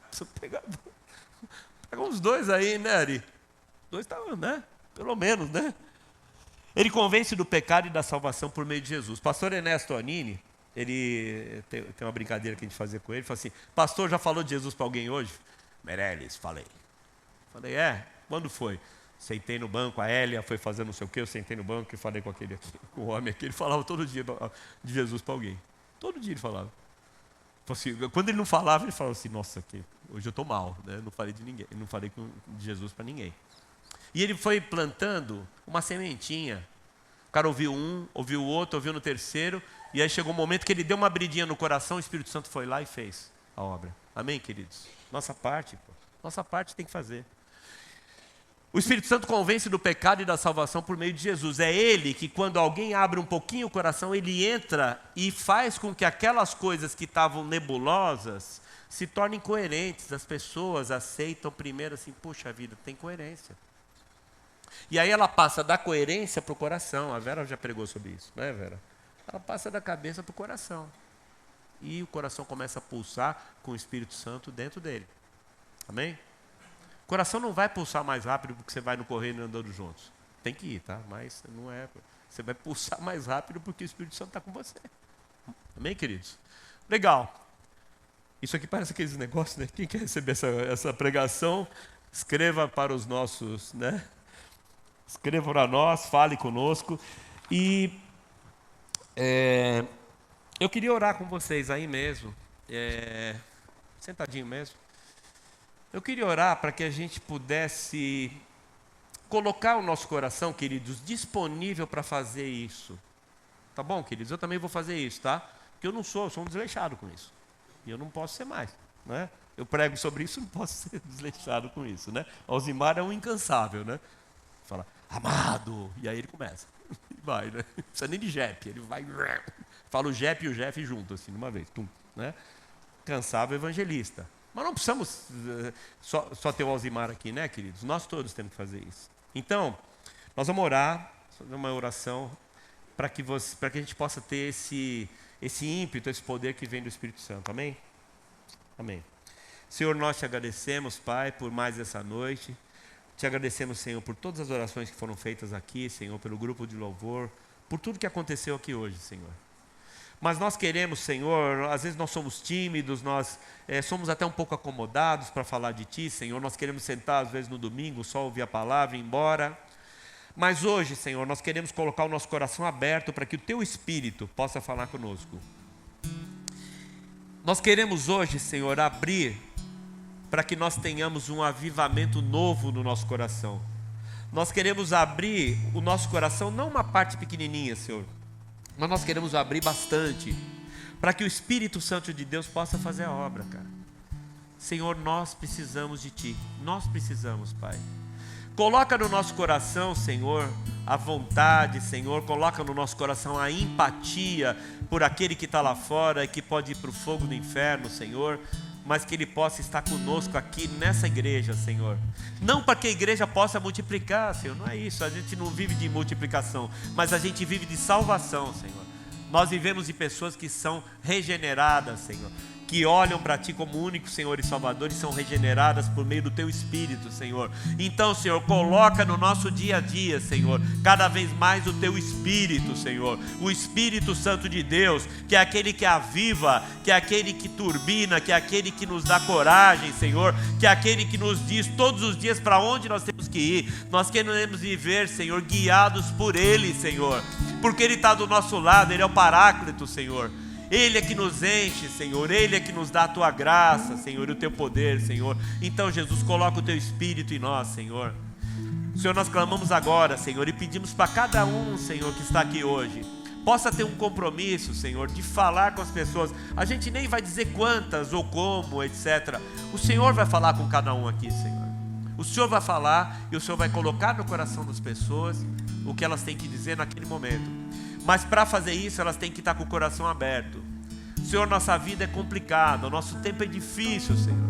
Precisa pegar 2. Pega uns 2 aí, né, Ari? 2 tá, né? Pelo menos, né? Ele convence do pecado e da salvação por meio de Jesus. Pastor Ernesto Anini, ele tem uma brincadeira que a gente fazia com ele, fala assim, pastor, já falou de Jesus para alguém hoje? Meirelles, falei. Falei, quando foi? Sentei no banco, a Hélia foi fazendo não sei o quê, eu sentei no banco e falei com aquele aqui, com o homem aqui, ele falava todo dia de Jesus para alguém. Todo dia ele falava. Assim, quando ele não falava, ele falava assim, nossa, hoje eu estou mal, né? Não falei de ninguém, não falei de Jesus para ninguém. E ele foi plantando uma sementinha. O cara ouviu um, ouviu o outro, ouviu no terceiro, e aí chegou um momento que ele deu uma abridinha no coração, o Espírito Santo foi lá e fez a obra. Amém, queridos? Nossa parte tem que fazer. O Espírito Santo convence do pecado e da salvação por meio de Jesus. É ele que, quando alguém abre um pouquinho o coração, ele entra e faz com que aquelas coisas que estavam nebulosas se tornem coerentes. As pessoas aceitam primeiro assim, puxa vida, tem coerência. E aí ela passa da coerência para o coração. A Vera já pregou sobre isso, não é, Vera? Ela passa da cabeça para o coração. e o coração começa a pulsar com o Espírito Santo dentro dele. Amém? O coração não vai pulsar mais rápido porque você vai no correio e andando juntos. Tem que ir, tá? Mas não é. Você vai pulsar mais rápido porque o Espírito Santo está com você. Amém, queridos? Legal. Isso aqui parece aqueles negócios, né? Quem quer receber essa pregação, escreva para os nossos, né? Escreva para nós, fale conosco. E eu queria orar com vocês aí mesmo, sentadinho mesmo. Eu queria orar para que a gente pudesse colocar o nosso coração, queridos, disponível para fazer isso. Tá bom, queridos? Eu também vou fazer isso, tá? Porque eu sou um desleixado com isso. E eu não posso ser mais, né? Eu prego sobre isso, não posso ser desleixado com isso, né? Alzimar é um incansável, né? Fala, amado, e aí ele começa. E vai, né? Não precisa nem de Jep, ele vai. Fala o Jep e o Jeff junto, assim, numa vez. Tum, né? Cansável evangelista. Mas não precisamos só ter o Alzimar aqui, né, queridos? Nós todos temos que fazer isso. Então, nós vamos orar, fazer uma oração para que a gente possa ter esse ímpeto, esse poder que vem do Espírito Santo. Amém? Amém. Senhor, nós te agradecemos, Pai, por mais essa noite. Te agradecemos, Senhor, por todas as orações que foram feitas aqui, Senhor, pelo grupo de louvor, por tudo que aconteceu aqui hoje, Senhor. Mas nós queremos, Senhor, às vezes nós somos tímidos, nós somos até um pouco acomodados para falar de Ti, Senhor. Nós queremos sentar, às vezes, no domingo, só ouvir a palavra e ir embora. Mas hoje, Senhor, nós queremos colocar o nosso coração aberto para que o Teu Espírito possa falar conosco. Nós queremos hoje, Senhor, abrir para que nós tenhamos um avivamento novo no nosso coração. Nós queremos abrir o nosso coração, não uma parte pequenininha, Senhor, mas nós queremos abrir bastante, para que o Espírito Santo de Deus possa fazer a obra, cara. Senhor, nós precisamos de Ti, nós precisamos, Pai. Coloca no nosso coração, Senhor, a vontade, Senhor, coloca no nosso coração a empatia por aquele que está lá fora e que pode ir para o fogo do inferno, Senhor, mas que ele possa estar conosco aqui nessa igreja, Senhor. Não para que a igreja possa multiplicar, Senhor, não é isso, a gente não vive de multiplicação, mas a gente vive de salvação, Senhor. Nós vivemos de pessoas que são regeneradas, Senhor, que olham para Ti como único Senhor e Salvador e são regeneradas por meio do Teu Espírito, Senhor. Então, Senhor, coloca no nosso dia a dia, Senhor, cada vez mais o Teu Espírito, Senhor, o Espírito Santo de Deus, que é aquele que aviva, que é aquele que turbina, que é aquele que nos dá coragem, Senhor, que é aquele que nos diz todos os dias para onde nós temos que ir. Nós queremos viver, Senhor, guiados por Ele, Senhor, porque Ele está do nosso lado, Ele é o Paráclito, Senhor. Ele é que nos enche, Senhor, Ele é que nos dá a Tua graça, Senhor, e o Teu poder, Senhor. Então, Jesus, coloca o Teu Espírito em nós, Senhor. Senhor, nós clamamos agora, Senhor, e pedimos para cada um, Senhor, que está aqui hoje, possa ter um compromisso, Senhor, de falar com as pessoas. A gente nem vai dizer quantas ou como, etc. O Senhor vai falar com cada um aqui, Senhor. O Senhor vai falar e o Senhor vai colocar no coração das pessoas o que elas têm que dizer naquele momento. Mas para fazer isso, elas têm que estar com o coração aberto. Senhor, nossa vida é complicada, o nosso tempo é difícil, Senhor.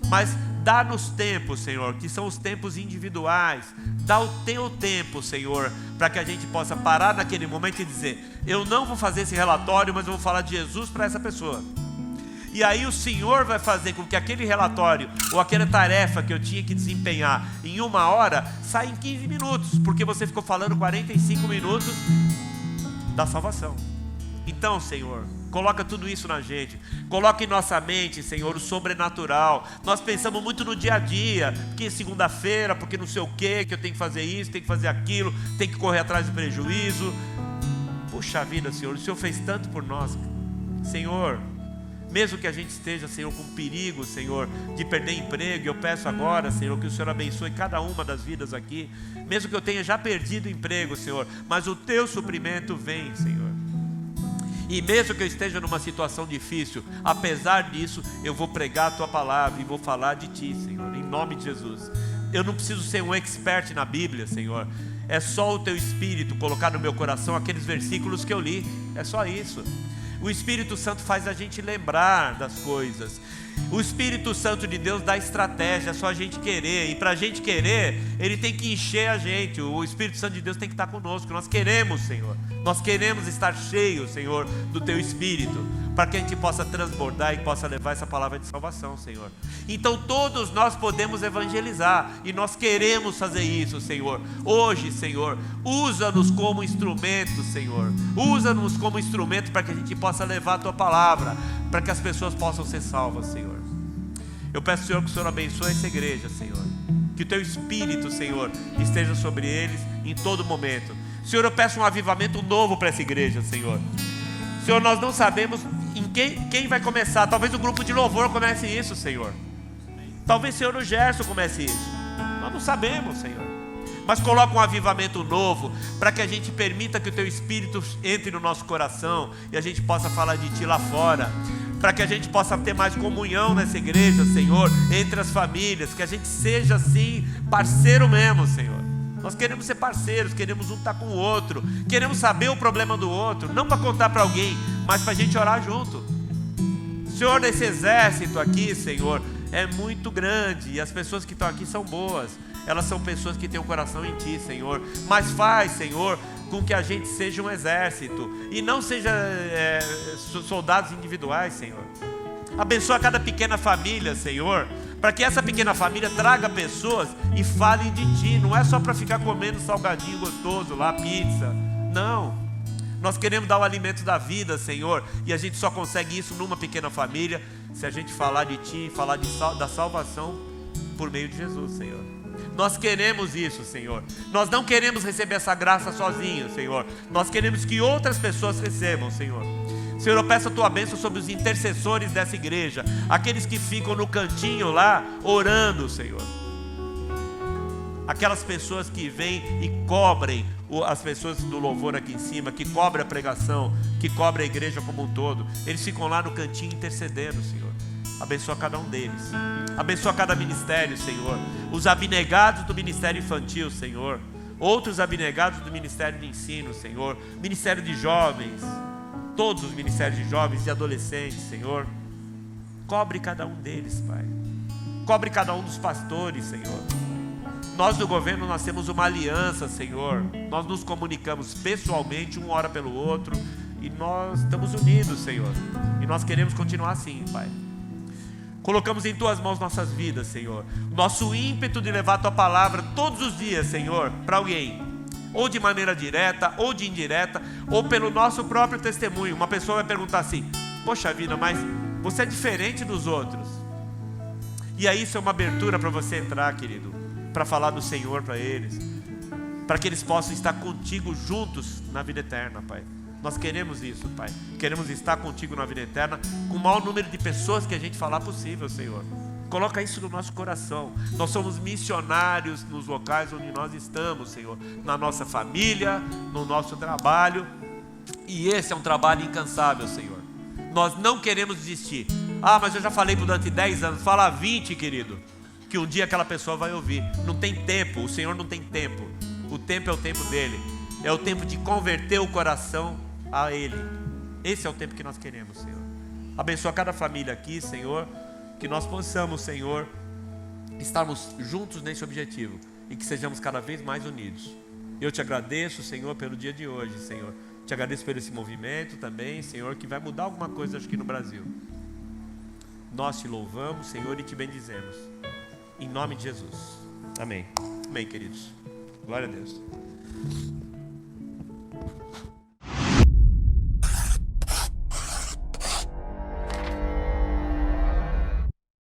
Mas dá-nos tempo, Senhor, que são os tempos individuais. Dá o Teu tempo, Senhor, para que a gente possa parar naquele momento e dizer: eu não vou fazer esse relatório, mas eu vou falar de Jesus para essa pessoa. E aí o Senhor vai fazer com que aquele relatório ou aquela tarefa que eu tinha que desempenhar em 1 hora saia em 15 minutos, porque você ficou falando 45 minutos da salvação. Então, Senhor, coloca tudo isso na gente. Coloca em nossa mente, Senhor, o sobrenatural. Nós pensamos muito no dia a dia, porque segunda-feira, porque não sei o que eu tenho que fazer isso, tenho que fazer aquilo, tenho que correr atrás do prejuízo. Puxa vida, Senhor, o Senhor fez tanto por nós. Senhor, mesmo que a gente esteja, Senhor, com perigo, Senhor, de perder emprego, eu peço agora, Senhor, que o Senhor abençoe cada uma das vidas aqui, mesmo que eu tenha já perdido o emprego, Senhor, mas o Teu suprimento vem, Senhor. E mesmo que eu esteja numa situação difícil, apesar disso, eu vou pregar a Tua palavra e vou falar de Ti, Senhor, em nome de Jesus. Eu não preciso ser um expert na Bíblia, Senhor. É só o Teu Espírito colocar no meu coração aqueles versículos que eu li. É só isso. O Espírito Santo faz a gente lembrar das coisas. O Espírito Santo de Deus dá estratégia, é só a gente querer. E para a gente querer, Ele tem que encher a gente. O Espírito Santo de Deus tem que estar conosco. Nós queremos, Senhor. Nós queremos estar cheios, Senhor, do Teu Espírito, para que a gente possa transbordar e possa levar essa palavra de salvação, Senhor. Então todos nós podemos evangelizar, e nós queremos fazer isso, Senhor. Hoje, Senhor, usa-nos como instrumento, Senhor. Usa-nos como instrumento para que a gente possa levar a Tua palavra, para que as pessoas possam ser salvas, Senhor. Eu peço, Senhor, que o Senhor abençoe essa igreja, Senhor. Que o Teu Espírito, Senhor, esteja sobre eles em todo momento. Senhor, eu peço um avivamento novo para essa igreja, Senhor. Senhor, nós não sabemos em quem vai começar. Talvez o grupo de louvor comece isso, Senhor. Talvez, Senhor, o Gerson comece isso. Nós não sabemos, Senhor. Mas coloca um avivamento novo, para que a gente permita que o Teu Espírito entre no nosso coração e a gente possa falar de Ti lá fora. Para que a gente possa ter mais comunhão nessa igreja, Senhor, entre as famílias. Que a gente seja, assim, parceiro mesmo, Senhor. Nós queremos ser parceiros, queremos um estar com o outro, queremos saber o problema do outro, não para contar para alguém, mas para a gente orar junto. Senhor, nesse exército aqui, Senhor, é muito grande, e as pessoas que estão aqui são boas, elas são pessoas que têm um coração em Ti, Senhor. Mas faz, Senhor, com que a gente seja um exército, e não seja soldados individuais, Senhor. Abençoa cada pequena família, Senhor, para que essa pequena família traga pessoas e falem de Ti. Não é só para ficar comendo salgadinho gostoso lá, pizza. Não. Nós queremos dar o alimento da vida, Senhor, e a gente só consegue isso numa pequena família, se a gente falar de Ti, falar da salvação por meio de Jesus, Senhor. Nós queremos isso, Senhor. Nós não queremos receber essa graça sozinhos, Senhor. Nós queremos que outras pessoas recebam, Senhor. Senhor, eu peço a Tua bênção sobre os intercessores dessa igreja, aqueles que ficam no cantinho lá, orando, Senhor. Aquelas pessoas que vêm e cobrem as pessoas do louvor aqui em cima, que cobrem a pregação, que cobrem a igreja como um todo. Eles ficam lá no cantinho intercedendo, Senhor. Abençoa cada um deles. Abençoa cada ministério, Senhor. Os abnegados do ministério infantil, Senhor. Outros abnegados do ministério de ensino, Senhor. Ministério de jovens. Todos os ministérios de jovens e adolescentes, Senhor. Cobre cada um deles, Pai. Cobre cada um dos pastores, Senhor. Nós do governo, nós temos uma aliança, Senhor. Nós nos comunicamos pessoalmente, um ora pelo outro, e nós estamos unidos, Senhor. E nós queremos continuar assim, Pai. Colocamos em Tuas mãos nossas vidas, Senhor. Nosso ímpeto de levar a Tua palavra todos os dias, Senhor, para alguém. Ou de maneira direta, ou de indireta, ou pelo nosso próprio testemunho. Uma pessoa vai perguntar assim: poxa vida, mas você é diferente dos outros. E aí isso é uma abertura para você entrar, querido, para falar do Senhor para eles, para que eles possam estar contigo juntos na vida eterna, Pai. Nós queremos isso, Pai. Queremos estar contigo na vida eterna, com o maior número de pessoas que a gente falar possível, Senhor. Coloca isso no nosso coração. Nós somos missionários nos locais onde nós estamos, Senhor. Na nossa família, no nosso trabalho. E esse é um trabalho incansável, Senhor. Nós não queremos desistir. Ah, mas eu já falei durante 10 anos. Fala 20, querido, que um dia aquela pessoa vai ouvir. Não tem tempo, o Senhor não tem tempo. O tempo é o tempo dele. É o tempo de converter o coração a Ele. Esse é o tempo que nós queremos, Senhor. Abençoa cada família aqui, Senhor. Que nós possamos, Senhor, estarmos juntos nesse objetivo e que sejamos cada vez mais unidos. Eu te agradeço, Senhor, pelo dia de hoje, Senhor. Te agradeço por esse movimento também, Senhor, que vai mudar alguma coisa aqui no Brasil. Nós te louvamos, Senhor, e te bendizemos. Em nome de Jesus. Amém. Amém, queridos. Glória a Deus.